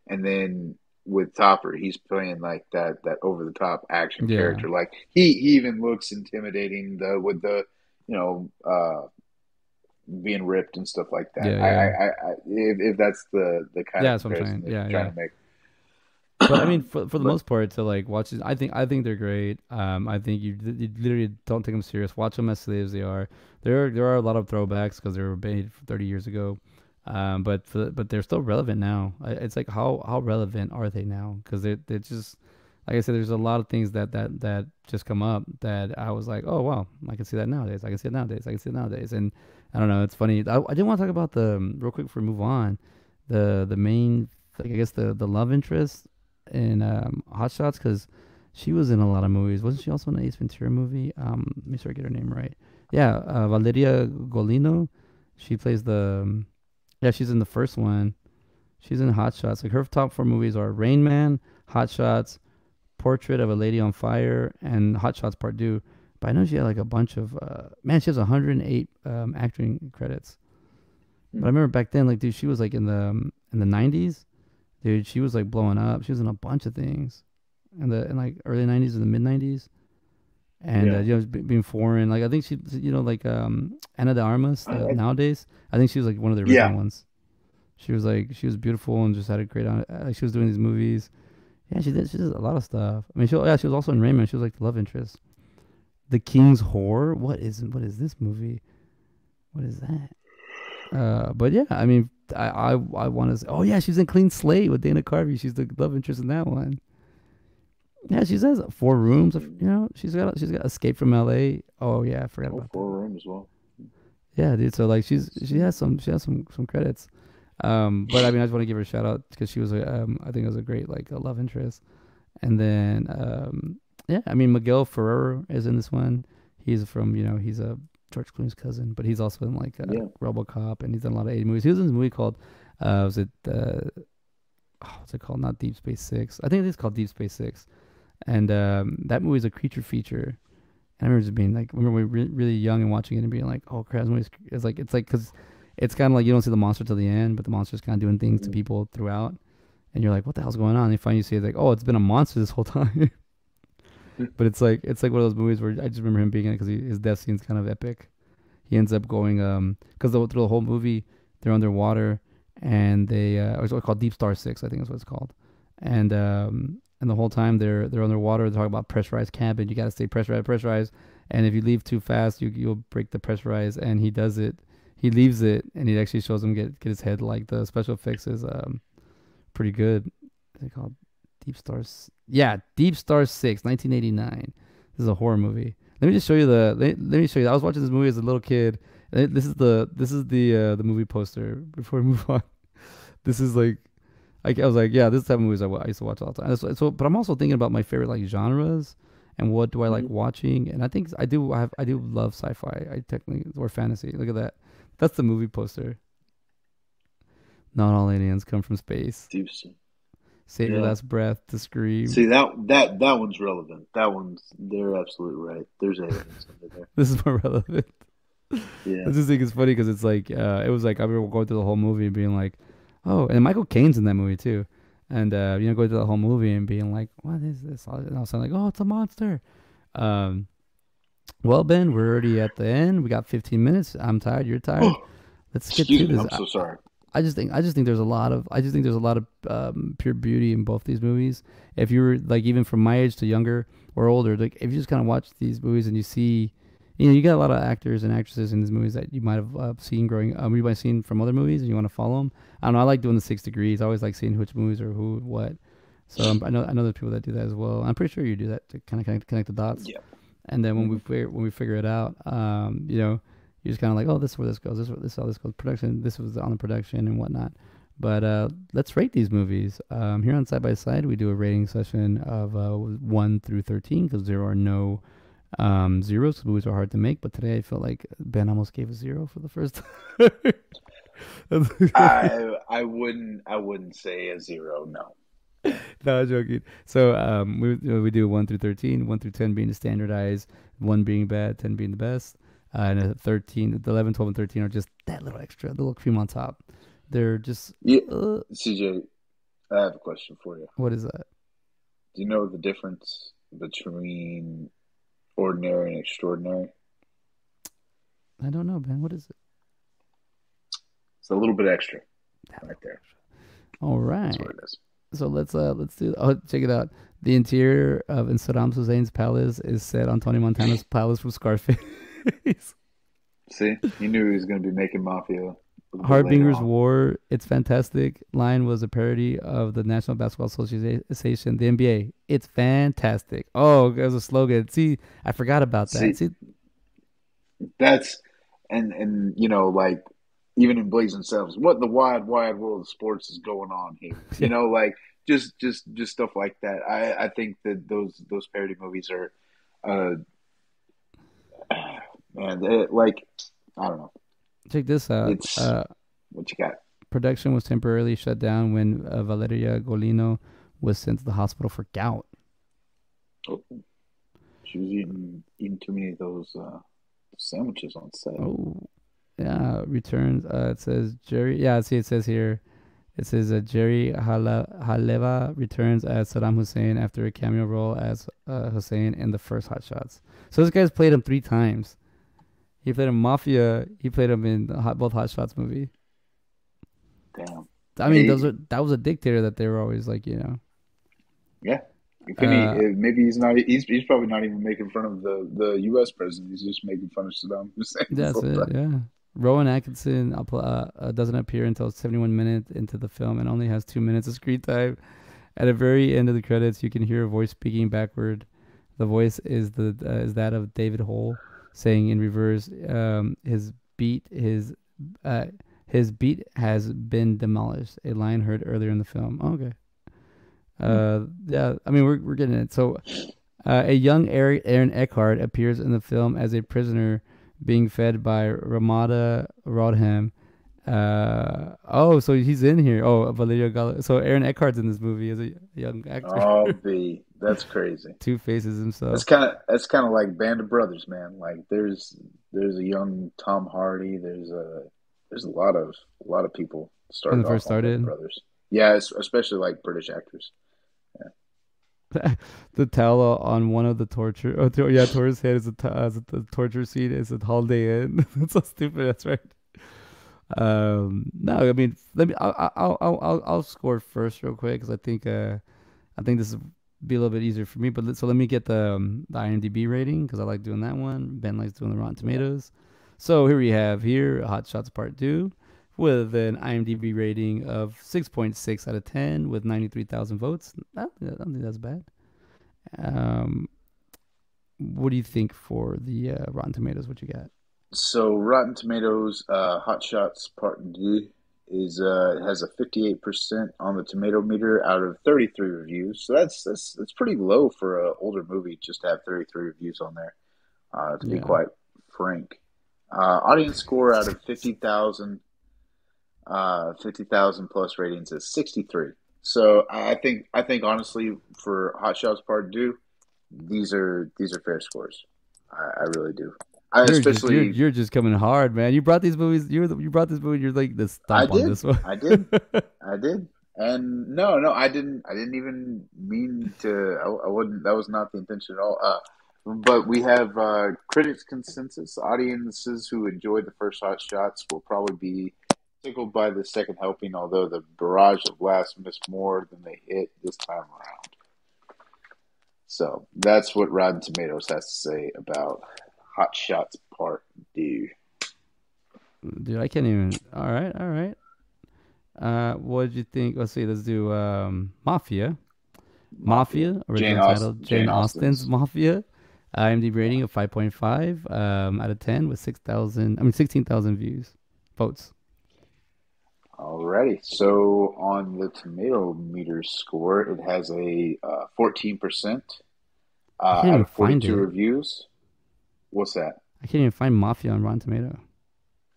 and then with Topper, he's playing like that over the top action yeah, character. Like he even looks intimidating with the you know being ripped and stuff like that. yeah, yeah, If that's the kind yeah. of That's what I'm comparison saying. that Yeah, you're yeah. trying to make. But I mean, for the But most part, to like watch it, I think they're great. I think you literally don't take them serious. Watch them as silly as they are. There are a lot of throwbacks because they were made 30 years ago, but they're still relevant now. It's like how relevant are they now? Because they're just like I said. There's a lot of things that just come up that I was like, oh wow, I can see that nowadays. I can see it nowadays. I can see it nowadays. And I don't know. It's funny. I did want to talk about the real quick before we move on. The main like I guess the love interest in Hot Shots because she was in a lot of movies. Wasn't she also in an Ace Ventura movie? Let me sure I get her name right. Yeah, Valeria Golino. She plays yeah, she's in the first one. She's in Hot Shots. Like her top four movies are Rain Man, Hot Shots, Portrait of a Lady on Fire, and Hot Shots Part Two. But I know she had like a bunch of man. She has 108 acting credits. But I remember back then, like, dude, she was like in the 90s. Dude, she was like blowing up. She was in a bunch of things in like early 90s and the mid 90s. And yeah, being foreign, like I think she, like Anna de Armas. I, Nowadays, I think she was like one of the original yeah. ones. She was beautiful and just had a great. Like she was doing these movies. Yeah, she did a lot of stuff. I mean, she was also in Raymond. She was like the love interest. The King's Whore. What is this movie? What is that? But yeah, I mean, I want to say, oh yeah, she's in Clean Slate with Dana Carvey. She's the love interest in that one. Yeah, she says four rooms. You know, she's got Escape from L.A. Oh yeah, I forgot Oh, about that. 4 Room as well. Yeah, dude. So like See. she has some credits. But I mean, I just want to give her a shout out because she was I think it was a great like a love interest. And then yeah, I mean Miguel Ferrer is in this one. He's from he's a George Clooney's cousin, but he's also in like Yeah. RoboCop, and he's done a lot of 80 movies. He was in this movie called was it what's it called? Not Deep Space Six. I think it is called Deep Space Six. And that movie is a creature feature. And I remember just being like, remember we were really young and watching it and being like, oh crap, this movie it's like because it's kind of like you don't see the monster till the end, but the monster's kind of doing things to Hmm. people throughout, and you're like, what the hell's going on? And you finally see it's like, oh, it's been a monster this whole time. But it's like one of those movies where I just remember him being in it because his death scene's kind of epic. He ends up going because through the whole movie they're underwater and they it's called Deep Star Six, I think is what it's called, and the whole time they're underwater. They're talking about pressurized cabin. You got to stay pressurized. And if you leave too fast, you'll break the pressurized. And he does it. He leaves it, and it actually shows him get his head. Like the special effects is pretty good. What's it called? Yeah, Deep Star Six, 1989. This is a horror movie. Let me show you. I was watching this movie as a little kid. This is the movie poster. Before we move on, this is like I was like, yeah, this type of movies I used to watch all the time. So, but I'm also thinking about my favorite like genres and what do I like Hmm. watching. And I think I do love sci-fi. I technically or fantasy. Look at that. That's the movie poster. Not all aliens come from space. Deep Sea. Save your Yeah. last breath to scream. See that one's relevant. That one's they're absolutely right. There's aliens under there. This is more relevant. Yeah. I just think it's funny because it's like it was like I remember going through the whole movie and being like, oh, and Michael Caine's in that movie too, and going through the whole movie and being like, what is this? And I was like, oh, it's a monster. Um, well, Ben, we're already at the end. We got 15 minutes. I'm tired. You're tired. Let's get Excuse to me. this. I'm so sorry. I just think there's a lot of pure beauty in both these movies. If you're like even from my age to younger or older, like if you just kind of watch these movies and you see, you got a lot of actors and actresses in these movies that you might have seen growing, you might have seen from other movies, and you want to follow them. I don't know. I like doing the 6 degrees. I always like seeing which movies or who what. So I know there's people that do that as well. I'm pretty sure you do that to kind of connect the dots. Yeah. And then Hmm. when we figure it out, you're just kind of like, oh, this is where this goes. This is how this goes. Production. This was on the production and whatnot. But let's rate these movies. Here on Side by Side, we do a rating session of 1 through 13 because there are no zeros. 'Cause movies are hard to make. But today I felt like Ben almost gave a zero for the first time. I wouldn't say a zero. No. No, I'm joking. So we do 1 through 13, 1 through 10 being the standardized, one being bad, 10 being the best, and 13, the 11, 12, and 13 are just that little extra, the little cream on top. They're just Yeah. uh, CJ, I have a question for you. what is that? Do you know the difference between ordinary and extraordinary? I don't know, Ben. What is it? It's a little bit extra That right little there. extra. All That's right. what it is. So let's do. Oh, check it out. The interior of in Saddam Hussein's palace is set on Tony Montana's palace from Scarface. See, he knew he was going to be making Mafia a little bit later Harbinger's on. War, It's Fantastic line was a parody of the National Basketball Association, the NBA. It's fantastic. Oh, there's a slogan. See, I forgot about that. See, See, that's and like even in Blazing Saddles, what in the wide world of sports is going on here? yeah, Like just stuff like that. I think that those parody movies are, uh, man, like I don't know. check this out. It's what you got. Production was temporarily shut down when Valeria Golino was sent to the hospital for gout. Oh, she was eating too many of those sandwiches on set. Oh, yeah. Returns. It says Jerry. Yeah, see, it says here. It says Jerry Haleva returns as Saddam Hussein after a cameo role as Hussein in the first Hot Shots. So this guy's played him 3 times. He played him Mafia. He played him in both Hot Shots movie. Damn. I mean, that was a dictator that they were always like, Yeah. Can he? Uh, Maybe he's not. He's probably not even making fun of the U.S. president. He's just making fun of Saddam Hussein this that's whole it. time. Yeah. Rowan Atkinson doesn't appear until 71 minutes into the film and only has 2 minutes of screen time. At the very end of the credits, you can hear a voice speaking backward. The voice is that of David Hole, saying in reverse, beat his uh, his beat has been demolished. A line heard earlier in the film. Oh, okay. Hmm. Yeah. I mean, we're getting it. So, a young Aaron Eckhart appears in the film as a prisoner being fed by Ramada Rodham. So he's in here. Oh, Valerio Gala. So Aaron Eckhart's in this movie as a young actor. Oh, B. That's crazy. Two faces That's himself. kind of like Band of Brothers, man. Like there's a young Tom Hardy. There's a lot of people When started it first off on Band of started, Brothers. Yeah, especially like British actors. Yeah. the towel on one of the torture. Oh, yeah, Tor's head is the torture scene is a Holiday Inn. That's so stupid. That's right. No, I mean, let me. I'll score first real quick because I think this will be a little bit easier for me. But so let me get the IMDb rating because I like doing that one. Ben likes doing the Rotten Yeah. Tomatoes. So here we have Hot Shots Part Two, with an IMDb rating of 6.6 out of 10 with 93,000 votes. I don't think that's bad. Um, what do you think for the Rotten Tomatoes? What you got? So Rotten Tomatoes, Hot Shots Part D has a 58% on the tomato meter out of 33 reviews. So that's pretty low for an older movie just to have 33 reviews on there. To be Yeah. quite frank, audience score out of 50,000 plus ratings is 63. So I think honestly for Hot Shots Part Two, these are fair scores. I really do. I especially You're just coming hard, man. You brought these movies. You brought this movie. You're like the I stump on did. this one. I did. I did. And no, I didn't. I didn't even mean to. I wouldn't. That was not the intention at all. But we have critics' consensus. Audiences who enjoyed the first Hot Shots will probably be tickled by the second helping, although the barrage of laughs missed more than they hit this time around. So that's what Rotten Tomatoes has to say about Hot Shots Part D. Dude, I can't even. All right, all right. What did you think? Let's see. Let's do Mafia. Mafia. Mafia, original title Jane Jane Austen's Austen's. Mafia. IMDb Yeah. rating of 5.5 out of 10 with 6,000. I mean 16,000 views, votes. Alrighty. So on the tomato meter score, it has a 14% I can't out even of find 42 it. reviews. What's that? I can't even find Mafia on Rotten Tomato.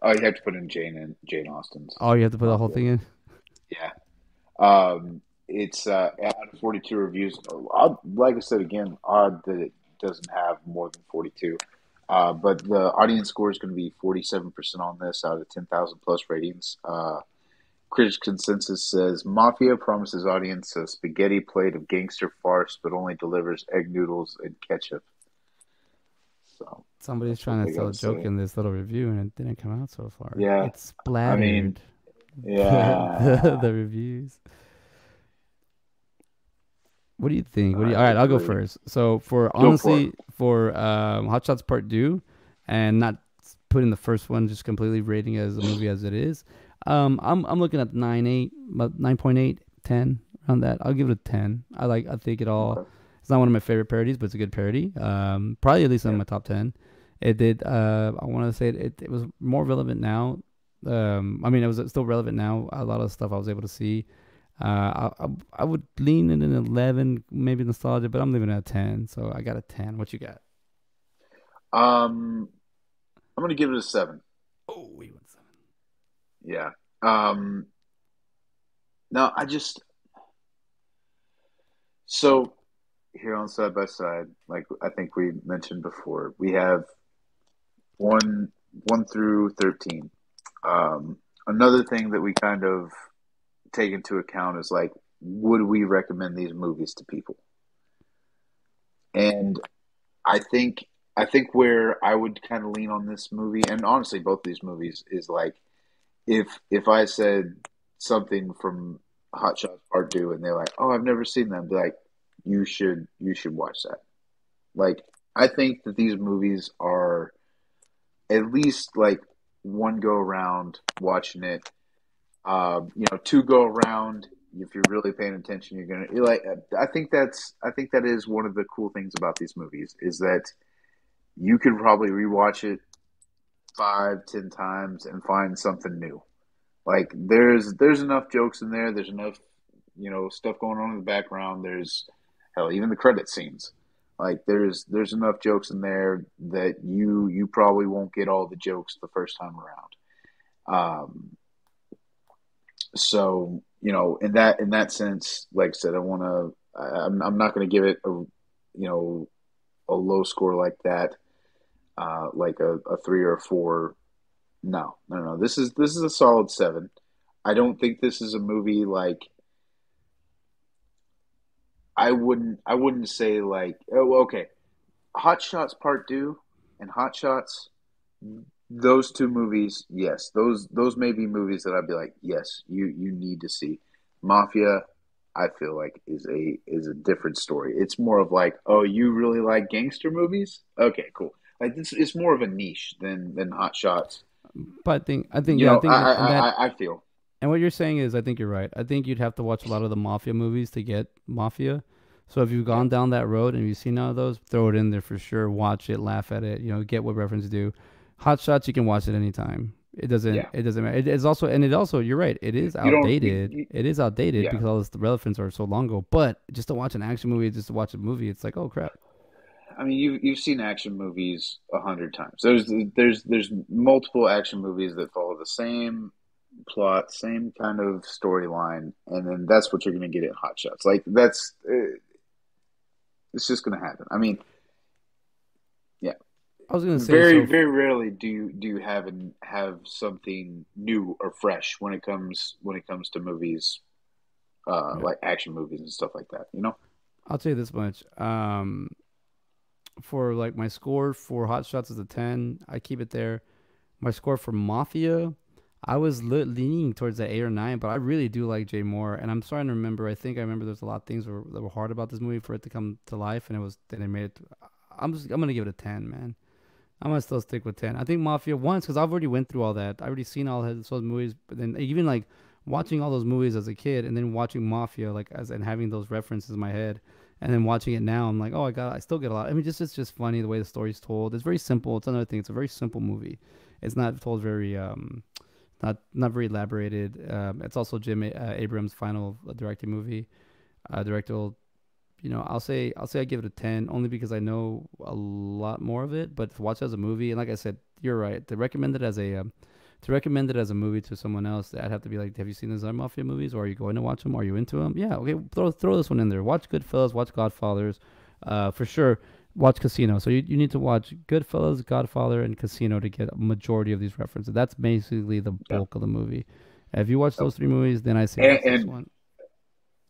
Oh, you have to put in Jane Austen's Oh, you have to put the whole Mafia. thing in. Yeah. It's out of 42 reviews. Odd, like I said again, odd that it doesn't have more than 42. But the audience score is going to be 47% on this out of 10,000 plus ratings. Critics' consensus says Mafia promises audience a spaghetti plate of gangster farce, but only delivers egg noodles and ketchup. So Somebody's that's what trying they to tell got a to joke say. in this little review, and it didn't come out so far. Yeah, It's I mean, splattered the yeah, reviews. What do you think? What do you? All I right, I'll go agree. first. So for Go for it. honestly, for Hot Shots Part Two, and not putting the first one just completely rating as a movie as it is, I'm looking at 9.8, about 9.8, 10 around that. I'll give it a 10. I think it all. Okay. It's not one of my favorite parodies, but it's a good parody. Probably at least on Yeah. my top 10. It did. I want to say it was more relevant now. I mean, it was still relevant now. A lot of stuff I was able to see. I would lean in an 11, maybe nostalgia, but I'm leaving it at 10. So I got a 10. What you got? Um, I'm gonna give it a 7. Oh, we went 7. Yeah. Um, no, so here on side by side, like I think we mentioned before, we have one one through 13. Another thing that we kind of take into account is like, would we recommend these movies to people? And I think I think where I would kind of lean on this movie, and honestly, both these movies is like if I said something from Hot Shots Part Two, and they're like, "Oh, I've never seen them," I'd be like, you should watch that." Like, I think that these movies are at least like one go around watching it. Two go around. If you're really paying attention, you're like. I think that is one of the cool things about these movies is that you could probably rewatch it 5, 10 times and find something new. Like there's enough jokes in there. There's enough stuff going on in the background. There's hell even the credit scenes. Like there's enough jokes in there that you probably won't get all the jokes the first time around. So in that sense, like I said, I'm not going to give it a low score like that, like a 3 or 4. No, no, no. This is a solid 7. I don't think this is a movie like I wouldn't say like okay, Hot Shots Part 2 and Hot Shots, those two movies, yes, those may be movies that I'd be like, yes, you need to see. Mafia, I feel like is a different story. It's more of like, oh, you really like gangster movies? Okay, cool. Like this, it's more of a niche than Hot Shots. But I think, You yeah, I know, think that, and that, I feel. and what you're saying is, I think you're right. I think you'd have to watch a lot of the mafia movies to get mafia. So if you've Yeah, gone down that road and you've seen all of those, throw it in there for sure. Watch it, laugh at it. Get what reference do. Hot Shots, you can watch it anytime. It doesn't. yeah. It doesn't matter. It's also, and it also. You're right. It is You don't. outdated. It is outdated Yeah. because all this, the relevance are so long ago. But just to watch an action movie, just to watch a movie, it's like, oh crap. I mean, you've seen action movies 100 times. There's multiple action movies that follow the same plot, same kind of storyline, and then that's what you're going to get in Hot Shots. Like that's it's just going to happen. I mean, yeah. I was gonna say Very so. very rarely do you have something new or fresh when it comes to movies, Yeah, like action movies and stuff like that. You know? I'll tell you this much. For like my score for Hot Shots is a 10. I keep it there. My score for Mafia, I was leaning towards the 8 or 9, but I really do like Jay Moore, and I'm starting to remember. I think I remember there's a lot of things that were hard about this movie for it to come to life, and then it made it. I'm gonna give it a 10, man. I'm gonna still stick with 10. I think Mafia once because I've already went through all that. I already seen all those movies, but then even like watching all those movies as a kid, and then watching Mafia like as and having those references in my head, and then watching it now, I'm like, oh, I still get a lot. I mean, just it's just funny the way the story's told. It's very simple. It's another thing. It's a very simple movie. It's not told very not very elaborated. It's also Jim Abrams' final directing movie. Directorial, I'll say I give it a 10 only because I know a lot more of it. But to watch it as a movie, and like I said, you're right. To recommend it as a movie to someone else, I'd have to be like, have you seen those other mafia movies, or are you going to watch them? Are you into them? Yeah, okay, throw this one in there. Watch Goodfellas, watch Godfathers, for sure. Watch Casino. So you need to watch Goodfellas, Godfather, and Casino to get a majority of these references. That's basically the Yeah. bulk of the movie. If you watch those three movies, then I say And, watch this and one.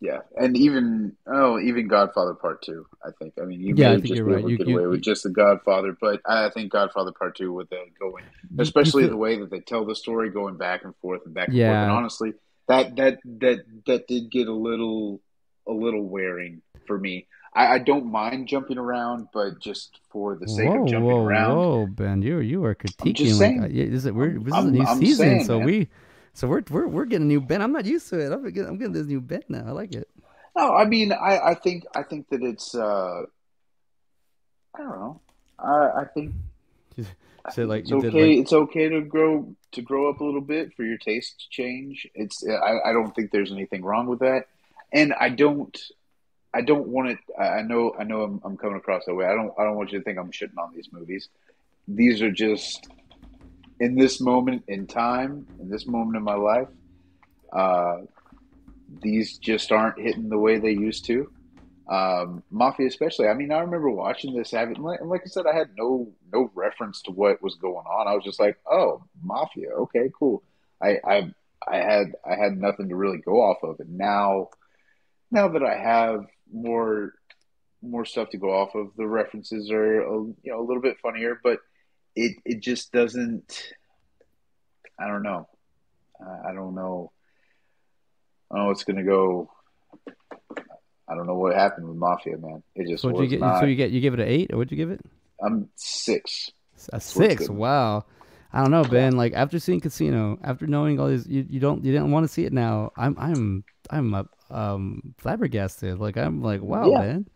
yeah, and even Godfather Part 2. I think. I mean, you Yeah, I may think just you're be right. able to get away with just the Godfather, but I think Godfather Part 2 with the going, You especially feel, the way that they tell the story, going back and forth and back and forth. And yeah. honestly, that did get a little wearing for me. I don't mind jumping around, but just for the sake Whoa, of jumping whoa, around, whoa, Ben! You are I'm just critiquing like saying. yeah, this is a new I'm season, saying, so man. we're getting a new Ben. I'm not used to it. I'm getting this new Ben now. I like it. No, I mean, I think that it's I don't know. I think You I said think like it's you did okay. like It's okay to grow up a little bit for your taste to change. I don't think there's anything wrong with that, and I don't want it. I know I'm coming across that way. I don't want you to think I'm shitting on these movies. These are just in this moment in time, in this moment in my life. Uh, these just aren't hitting the way they used to. Mafia, especially. I mean, I remember watching this. Having, like I said, I had no reference to what was going on. I was just like, "Oh, Mafia. Okay, cool." I I I had nothing to really go off of, and now that I have more stuff to go off of, the references are a little bit funnier, but it just doesn't. I don't know. I don't know. I don't know what's gonna go. I don't know what happened with Mafia, man. It so just what'd you was get? So not. you give it an 8 or what'd you give it? I'm 6. A That's what it's 6. getting. Wow. I don't know, Yeah. Ben. Like after seeing Casino, after knowing all these, you didn't want to see it now. I'm flabbergasted. Like I'm like, wow, Yeah. man.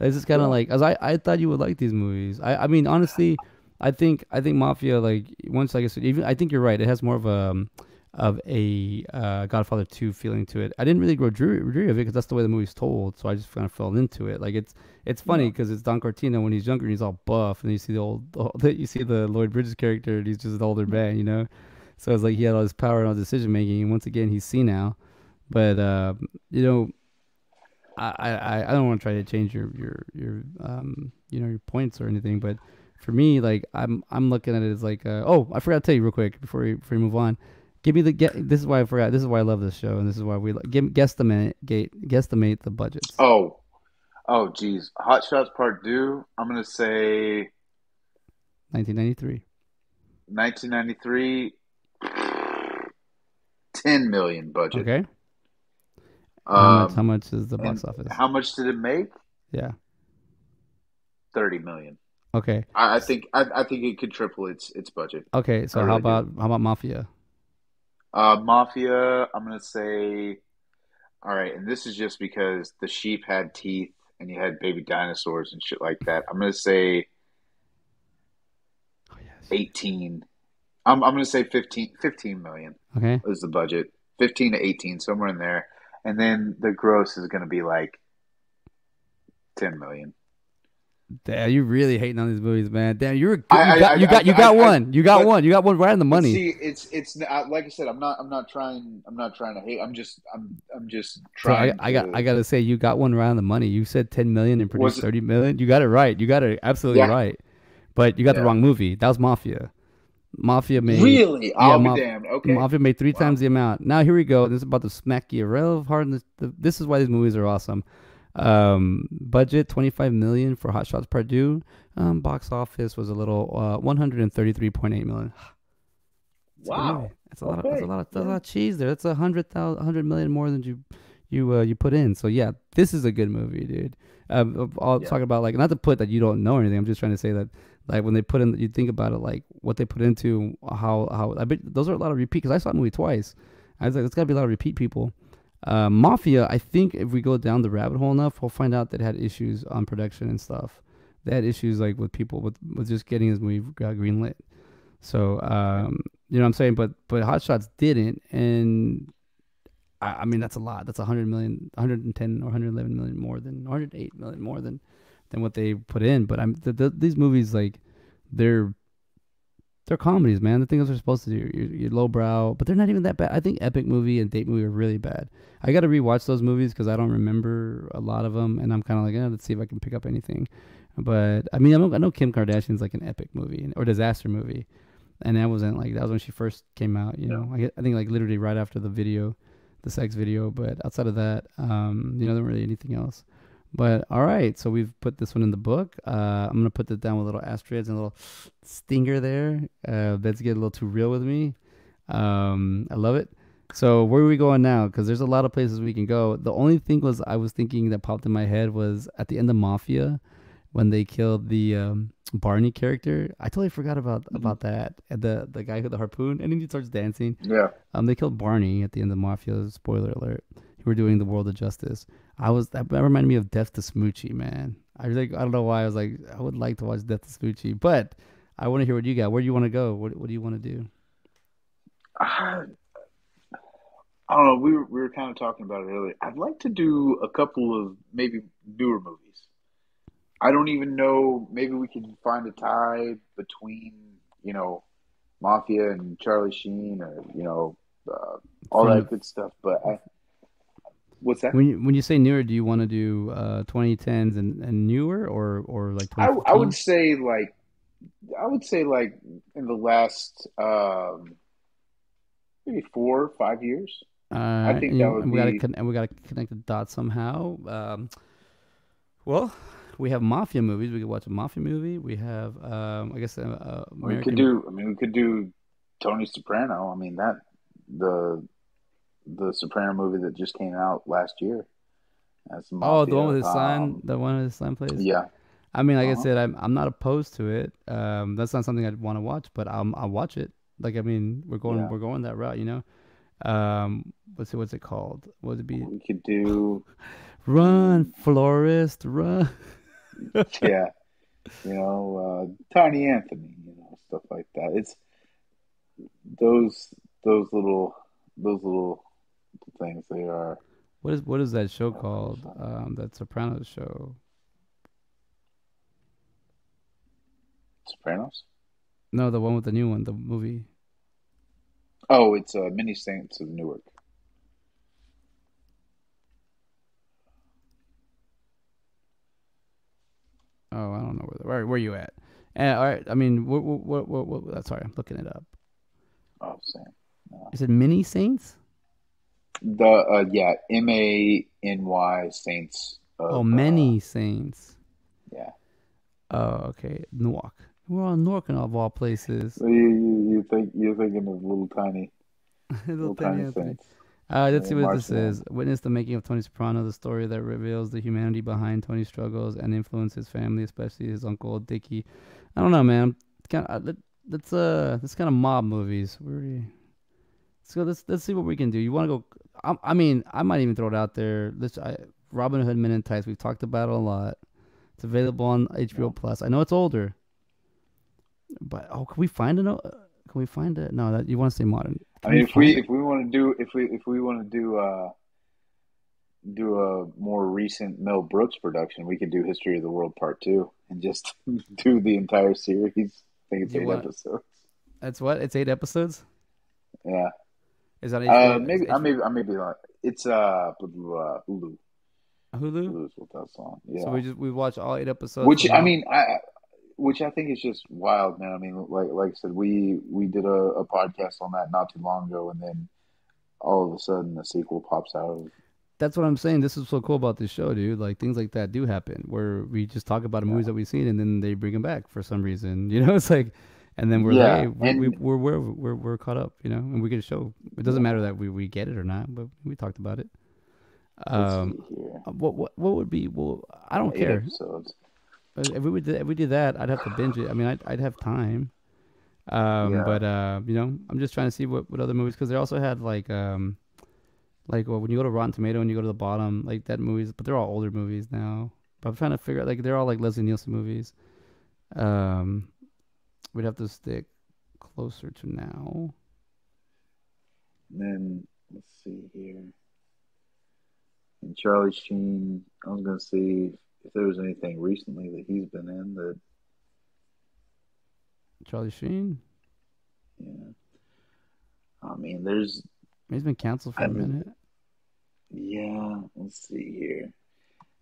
It's just kind of Yeah. like, as I thought you would like these movies. I mean, honestly, I think Mafia, like once, like I said, even I think you're right. It has more of a Godfather 2 feeling to it. I didn't really grow dreary of it because that's the way the movie's told. So I just kind of fell into it. Like it's funny Yeah. because it's Don Cortino when he's younger and he's all buff, and you see you see the Lloyd Bridges character and he's just an older man, you know. So it's like he had all this power and all this decision making, and once again he's senile. But you know, I don't want to try to change your you know, your points or anything, but for me, like I'm looking at it as like oh, I forgot to tell you real quick before we move on. Give me the get. This is why I forgot. This is why I love this show, and this is why we guesstimate the budgets. Oh. Oh, geez. Hot Shots Part Two. I'm gonna say 1993. 1993. 10 million budget. Okay. And how Um, much is the and box office? how much did it make? Yeah. 30 million. Okay. I think it could triple its budget. Okay. I So really do. how about Mafia? Mafia. I'm gonna say all right, and this is just because the sheep had teeth and you had baby dinosaurs and shit like that. I'm gonna say Oh yes. 18. I'm gonna say 15 million Okay. is the budget. 15 to 18, somewhere in there. And then the gross is gonna be like 10 million. Damn, you really hating on these movies, man. Damn, you got I one. but You got one right on the but money. see, like I said, I'm not trying to hate. I'm just So trying I to. gotta say you got one right on the money. You said 10 million and Was produced it? 30 million. You got it right. You got it absolutely Yeah, right. But you got the yeah. wrong movie. That was Mafia. Mafia made Really? yeah, I'll be damned. Okay. Mafia made three Wow. times the amount. Now here we go. This is about to smack you real hard. This is why these movies are awesome. Budget 25 million for Hot Shots Part 2. Box office was a little 133.8 million. It's a good movie. Wow. Okay. That's a Yeah. lot of cheese there. That's 100 million more than you put in. So yeah, this is a good movie, dude. I'll Yeah. talk about, like, not to put that you don't know anything. I'm just trying to say that, like, when they put in, you think about it, like what they put into, how I bet those are a lot of repeat, because I saw the movie twice. I was like, it's got to be a lot of repeat people. Mafia, I think if we go down the rabbit hole enough, we'll find out that it had issues on production and stuff. They had issues like with people with just getting this movie greenlit. So Yeah. you know what I'm saying? But Hot Shots didn't, and I mean that's a lot. That's 100 million, 110 or 111 million more than 108 million more than what they put in. But these movies, like, they're they're comedies, man. The things they're supposed to do. You're lowbrow, but they're not even that bad. I think Epic Movie and Date Movie are really bad. I got to rewatch those movies because I don't remember a lot of them, and I'm kind of like, let's see if I can pick up anything. But I mean, I know Kim Kardashian's like an epic movie or disaster movie, and that was when she first came out. You Yeah. know, I think like literally right after the video, the sex video. But outside of that, you know, there wasn't really anything else. But all right, so we've put this one in the book. I'm gonna put this down with little asterisks and a little stinger there. Let's get a little too real with me. I love it. So where are we going now? Because there's a lot of places we can go. The only thing was I was thinking that popped in my head was at the end of Mafia when they killed the Barney character. I totally forgot Mhm. about that. And the guy with the harpoon, and then he starts dancing. Yeah. They killed Barney at the end of Mafia. Spoiler alert. We're doing the World of Justice. That reminded me of Death to Smoochie, man. I don't know why I was like, I would like to watch Death to Smoochie, but I want to hear what you got. Where do you want to go? What do you want to do? I, I don't know. We were kind of talking about it earlier. I'd like to do a couple of maybe newer movies. I don't even know. Maybe we can find a tie between, you know, Mafia and Charlie Sheen, or all From that the good stuff. But what's that? when you say newer, do you want to do 2010s and newer, or like I would 2015? say like I would say like in the last maybe 4 or 5 years. I think that would be And we gotta connect the dots somehow. Well, we have mafia movies. We could watch a mafia movie. We have, I guess, we could American. do. I mean, we could do Tony Soprano. I mean the the Soprano movie that just came out last year. That's Oh, the one Mafia. with his son. The one with his son plays. Yeah, I mean, like I Uh-huh. said, I'm not opposed to it. That's not something I'd want to watch, but I'll watch it. Like I mean, Yeah. we're going that route, you know. What's it called? What would it be? We could do, Run, um, florist, run. yeah, Tiny Anthony, stuff like that. It's those those little those little things. They are What is that show pretty called? funny. That Sopranos show. Sopranos. No, the one with the new one, the movie. Oh, it's Mini Saints of Newark. Oh, I don't know where you at. All right, I mean, sorry, I'm looking it up. Oh, same. No. Is it Mini Saints? The yeah, Many Saints Oh, of Many Saints. yeah. Oh, okay, Newark. We're on Newark of all places. Well, you think you're thinking of Little little tiny tiny Anthony. saints. Let's see what this Marching on. is. Witness the making of Tony Soprano, the story that reveals the humanity behind Tony's struggles and influence his family, especially his uncle Dickie. I don't know, man. Kind of let's kind of mob movies. Let's go. Let's see what we can do. You want to go? I mean, I might even throw it out there. Robin Hood Men in Tights. We've talked about it a lot. It's available on HBO No. Plus. I know it's older, but can we find it? Can we find it? No, that you want to say modern. I Can we mean, find it? if we want to do if we want to do a more recent Mel Brooks production, we could do History of the World Part Two and just do the entire series. I think it's Do you 8 episodes. That's what? It's 8 episodes. Yeah. Is that HBO? Is Maybe HBO I maybe not. It's blah, blah, blah, Hulu. Hulu? Hulu's with that song. So Yeah. we watch all 8 episodes Which from I now. mean, which I think is just wild, man. I mean, like I said, we did a podcast on that not too long ago, and then all of a sudden the sequel pops out. That's what I'm saying. This is so cool about this show, dude. Like things like that do happen where we just talk about the movies Yeah. that we've seen and then they bring them back for some reason. You know, it's like, and then we're like, Yeah, hey, and we're caught up. You know, and we get a show. It doesn't yeah. matter that we get it or not, but we talked about it. Let's Um, see here. what would be? Well, I don't Eight care. episodes. If we did that, I'd have to binge it. I mean, I'd have time. Yeah. But you know, I'm just trying to see what other movies because they also had like well, when you go to Rotten Tomato and you go to the bottom, like that movies, but they're all older movies now. But I'm trying to figure out like they're all like Leslie Nielsen movies. Um, we'd have to stick closer to now. And then let's see here. And Charlie Sheen. I was gonna see if there was anything recently that he's been in that. Charlie Sheen. Yeah. I mean, there's. He's been canceled for I a mean, minute. yeah. Let's see here.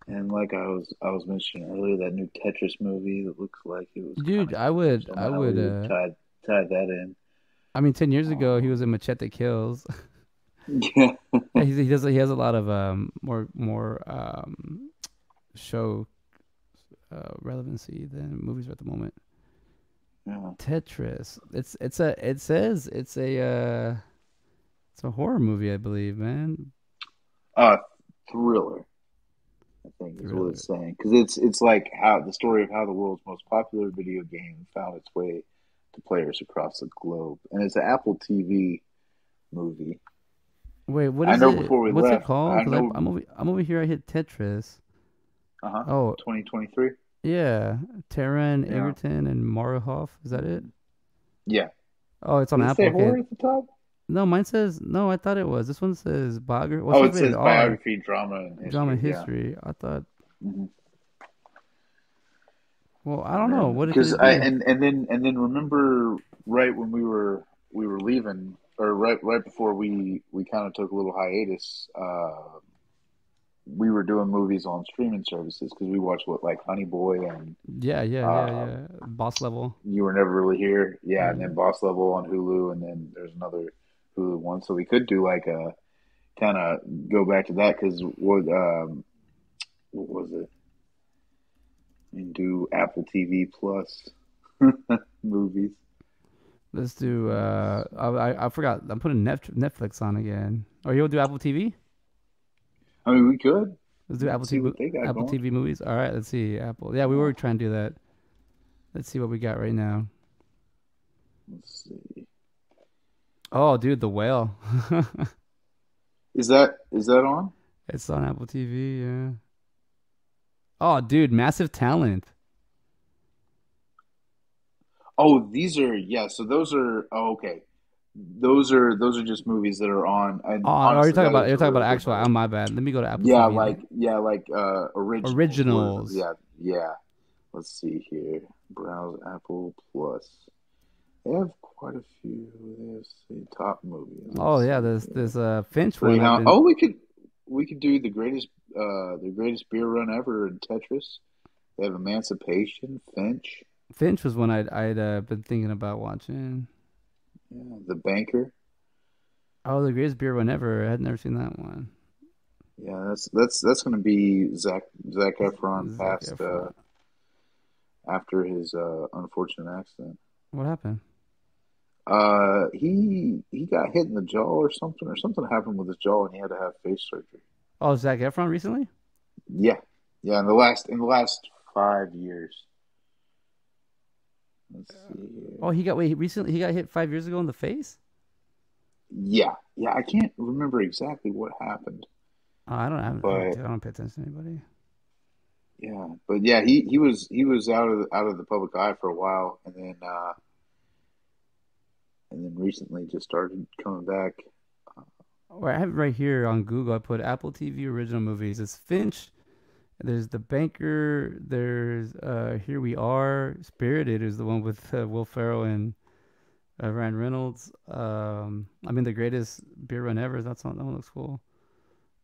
And like I was mentioning earlier, that new Tetris movie that looks like it was kind Dude, of cool. I Somehow would. we would tie that in. I mean, 10 years ago he was Um, in Machete Kills. yeah, Yeah, he has a lot of more show relevancy than movies are at the moment. yeah. Tetris. It says it's a horror movie, I believe, man. Uh, Thriller, I think is what Thriller. it's saying, because it's like how the story of how the world's most popular video game found its way to players across the globe, and it's an Apple TV movie. Wait, what I is know it? before we What's it left, called? I Because know, I'm over here. I hit Tetris. uh-huh, Oh 2023. yeah, Taron Yeah. Egerton and Mara Hoff. Is that it? Mhm. Yeah. Oh, it's on Did it Apple. say Okay. horror at the top? No, mine says no. I thought it was. This one says biography. Well, it Oh, says it rated says R. biography, drama, and Drama history. Yeah. history. I thought. Hmm. Well, I don't And know. then, What could because it be? and then remember right when we were leaving, or right before we kind of took a little hiatus. We were doing movies on streaming services because we watched what like Honey Boy and uh, Yeah. Boss level. You Were Never Really Here. Yeah, and then Hmm. Boss Level on Hulu, and then there's another Hulu one. So we could do like a kind of go back to that because what was it? And do Apple TV Plus movies. Let's do. Let's I forgot. I'm putting Netflix on again. Or you'll do Apple TV? I mean, we could. Let's do Let's see what they got Apple going. TV movies. All right, let's see Apple. Yeah, we Yeah, were trying to do that. Let's see what we got right now. let's see. Oh, dude, The Whale. Is that on? It's on Apple TV. Yeah. Oh, dude, Massive Talent. Oh, these are yeah. So those are oh, okay. Those are just movies that are on. Oh, And you're honestly, talking that about is a you're talking about really good actual. Oh, movie. my bad. Let me go to Apple TV then. Yeah, like originals. Originals. Yeah, yeah. Let's see here. Browse Apple Plus. They have quite a few. Let's see top movies. Oh Let's yeah, see this here. Finch one. I've Greyhound. been. Oh, we could do the greatest beer run ever in Tetris. They have Emancipation, Finch, Finch was one I'd been thinking about watching. yeah, The Banker. Oh, the greatest beer one ever. I had never seen that one. Yeah, that's going to be Zac Efron Zac passed Efron. after his unfortunate accident. What happened? He got hit in the jaw or something happened with his jaw, and he had to have face surgery. Oh, Zac Efron recently? Yeah, yeah. In the last 5 years. Let's see Oh, here. he got wait, recently he got hit 5 years ago in the face? Yeah, yeah. I can't remember exactly what happened, Oh, but I don't pay attention to anybody. yeah, he was out of the public eye for a while, and then recently just started coming back. Or I have it right here on Google. I put Apple TV original movies. It's Finch. There's The Banker. There's Here We Are. Spirited is the one with Will Ferrell and Ryan Reynolds. I mean, the greatest beer run ever. That one looks cool.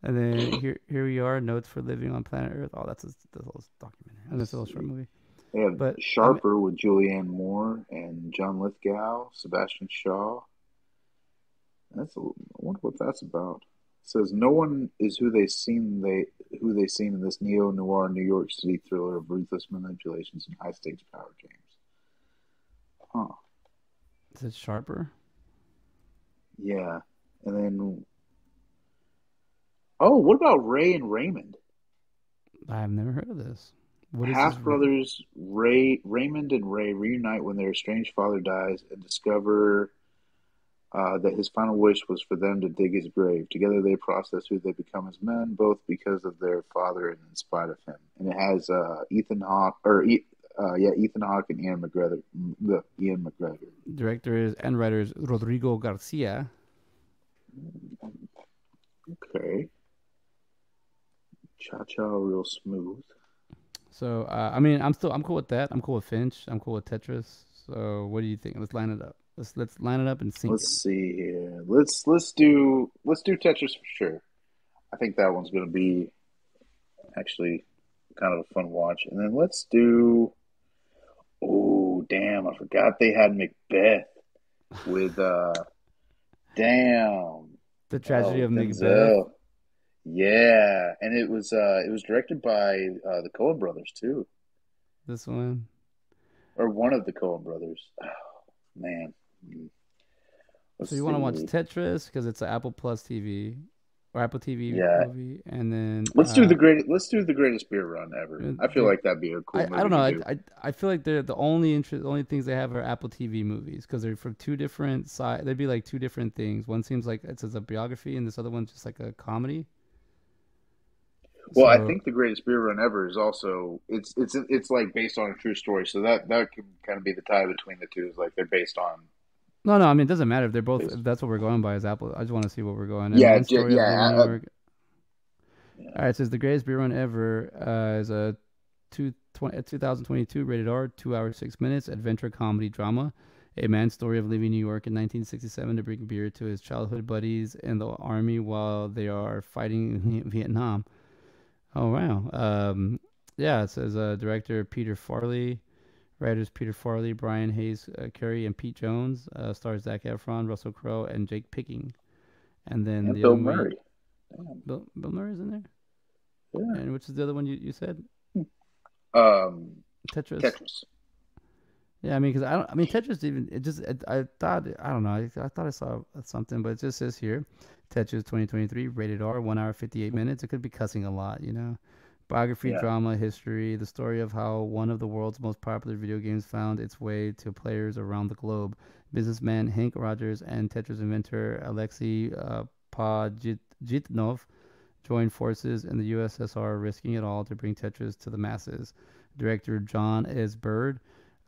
And then here we are. Notes for Living on Planet Earth. Oh, that's a little documentary. And it's a Let's little short see. movie. They have But I mean, Sharper with Julianne Moore and John Lithgow, Sebastian Shaw. I wonder what that's about. It says no one is who they seen in this neo noir New York City thriller of ruthless manipulations and high stakes power games. Huh. is it Sharper? Yeah. And then oh, what about Ray and Raymond? I've never heard of this. What is this? Half brothers Raymond and Ray reunite when their estranged father dies and discover that his final wish was for them to dig his grave. Together they process who they become as men, both because of their father and in spite of him. And it has Ethan Hawke and Ian McGregor. Ian McGregor. Director is and writer is Rodrigo Garcia. Okay, Cha Cha real smooth. So I mean, I'm cool with that. I'm cool with Finch. I'm cool with Tetris. So what do you think? Let's line it up. Let's line it up and sync it. Let's see here. Let's do Tetris for sure. I think that one's going to be actually kind of a fun watch. And then let's do. Oh damn! I forgot they had Macbeth with damn. The Tragedy Oh, of Macbeth. Denzel. Yeah, and it was directed by the Coen brothers too, This one. or one of the Coen brothers. Oh, man, So let's you want to watch see. Tetris because it's an Apple Plus TV or Apple TV Yeah, movie, and then let's do the greatest beer run ever. I feel the like that'd be a cool I don't movie know. to do. I feel like they're the only things they have are Apple TV movies because they're from two different side. They'd be like two different things. One seems like it's as a biography, and this other one's just like a comedy. Well, I So think the greatest beer run ever is also it's like based on a true story, so that could kind of be the tie between the two. Is like they're based on no, I mean it doesn't matter if they're both. based. If that's what we're going by is Apple. I just want to see what we're going. And Yeah, man story of living New York. yeah. All right, it says the greatest beer run ever is a 2022 rated R, 2 hours 6 minutes adventure comedy drama. A man's story of leaving New York in 1967 to bring beer to his childhood buddies in the army while they are fighting in Vietnam. Oh wow. Yeah, it says director Peter Farley, writers Peter Farley, Brian Hayes, Curry, and Pete Jones. Stars Zac Efron, Russell Crowe, and Jake Picking. And then And the other Bill movie, Murray. Damn. Bill Murray's in there. Yeah. And which is the other one you said? Um, Tetris. Tetris. Yeah, I mean, because I don't. I mean, Tetris even it just. I thought I don't know. I thought I saw something, but it just says here, Tetris 2023 rated R, 1 hour 58 minutes. It could be cussing a lot, you know. Biography, Yeah, drama, history, the story of how one of the world's most popular video games found its way to players around the globe. Businessman Hank Rogers and Tetris inventor Alexei Pajitnov joined forces in the USSR, risking it all to bring Tetris to the masses. Director John S. Bird,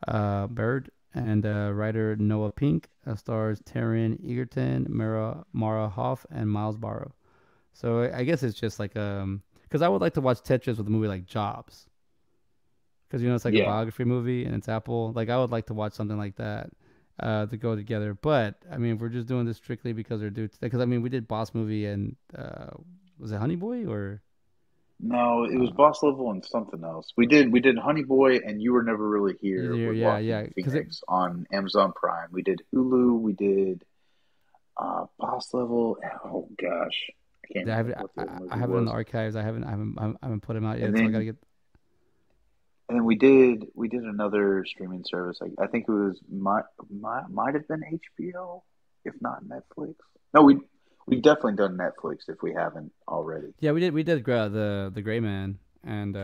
and writer Noah Pink. Stars Taron Egerton, Mara Hoff, and Miles Barrow. So I guess it's just like because I would like to watch Tetris with a movie like Jobs, because you know it's like a yeah. biography movie and it's Apple. Like I would like to watch something like that to go together. But I mean, if we're just doing this strictly because they're due, because I mean we did Boss Movie and was it Honey Boy or No, it was uh, Boss Level and something else. We did Honey Boy and You Were Never Really Here either with yeah Joaquin yeah because it Phoenix on Amazon Prime. We did Hulu. We did Boss Level. Oh gosh, I can't I even have it think what the other I movie have it in the was. archives. I haven't put them out And yet, so I gotta then get. and then we did another streaming service. I think it was might have been HBO, if not Netflix. No, we've definitely done Netflix if we haven't already. Yeah, we did the Gray Man and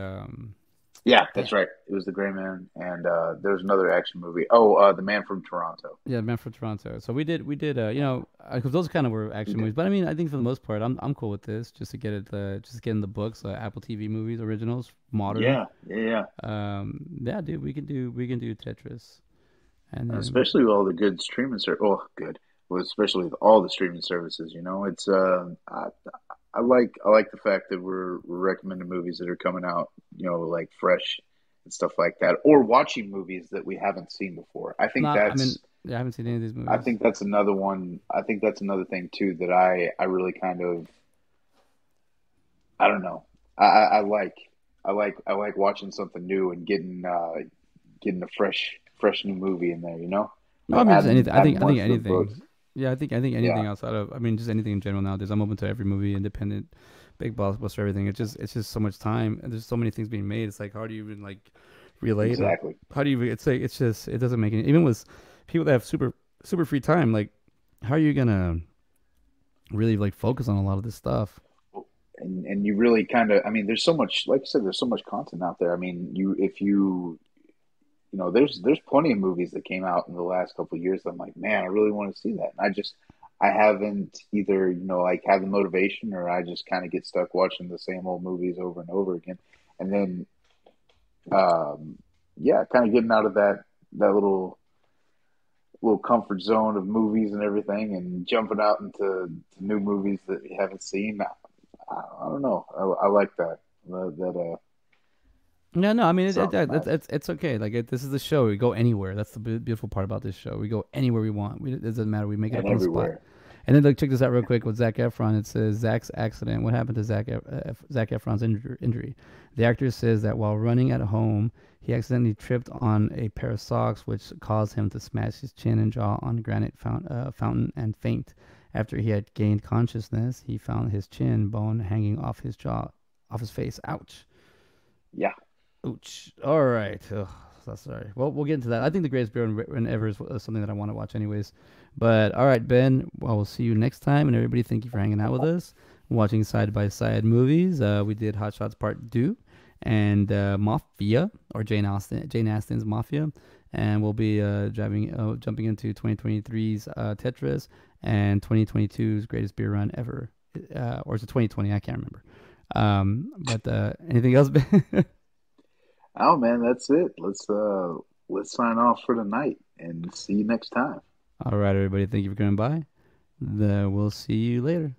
Yeah, that's damn. right. It was The Gray Man, and there was another action movie. Oh, The Man from Toronto. Yeah, Man for Toronto. So we did you Yeah, know because those kind of were we action did. movies. But I mean, I think for the most part, I'm cool with this just to get it just get in the books, Apple TV movies, originals, modern. Yeah, yeah, yeah. Yeah, dude, we can do Tetris, and then Especially with all the good streaming service. Oh, good. Well, especially with all the streaming services. It's I like the fact that we're recommending movies that are coming out. Like fresh and stuff like that, or watching movies that we haven't seen before. I think not. I mean, that's yeah, I haven't seen any of these I movies. think that's another one. I think that's another thing too that I really kind of I don't know. I like I like watching something new and getting a fresh new movie in there. No, I Like mean just adding anything. I adding think I more think to the books. anything. Yeah, I think anything Yeah, outside of I mean just anything in general nowadays. I'm open to every movie, independent, big blockbuster, everything. It's just so much time and there's so many things being made. It's like how do you even like relate or exactly. how do you it's like it's just it doesn't make any even with people that have super free time, like how are you gonna really like focus on a lot of this stuff? And you really kind of, I mean, there's so much, like you said, there's so much content out there. I mean, if there's plenty of movies that came out in the last couple of years that I'm like, man, I really want to see that. And I haven't either, like have the motivation, or I just kind of get stuck watching the same old movies over and over again. And then, um, yeah, kind of getting out of that little comfort zone of movies and everything, and jumping out into to new movies that you haven't seen. I don't know. I like that. Yeah, no, I mean Sounds nice. it's okay. Like this is the show. We go anywhere. That's the beautiful part about this show. We go anywhere we want. It doesn't matter. We make it And up on the spot. everywhere. And then like check this out real quick with Zac Efron. It says Zach's accident. What happened to Zac Efron's injury? The actor says that while running at home, he accidentally tripped on a pair of socks, which caused him to smash his chin and jaw on granite fountain and faint. After he had gained consciousness, he found his chin bone hanging off his jaw, off his face. Ouch. Yeah. Ouch. All right. Ugh, so sorry. Well, we'll get into that. I think the greatest beer in ever is something that I want to watch anyways. But all right, Ben. Well, we'll see you next time. And everybody, thank you for hanging out with us, watching side by side movies. We did Hot Shots Part 2 and Mafia, or Jane Austen's Mafia. And we'll be jumping into 2023's Tetris and 2022's greatest beer run ever. Or is it 2020? I can't remember. But anything else, Ben? Oh man, that's it. Let's sign off for tonight and see you next time. All right, everybody. Thank you for coming by. We'll see you later.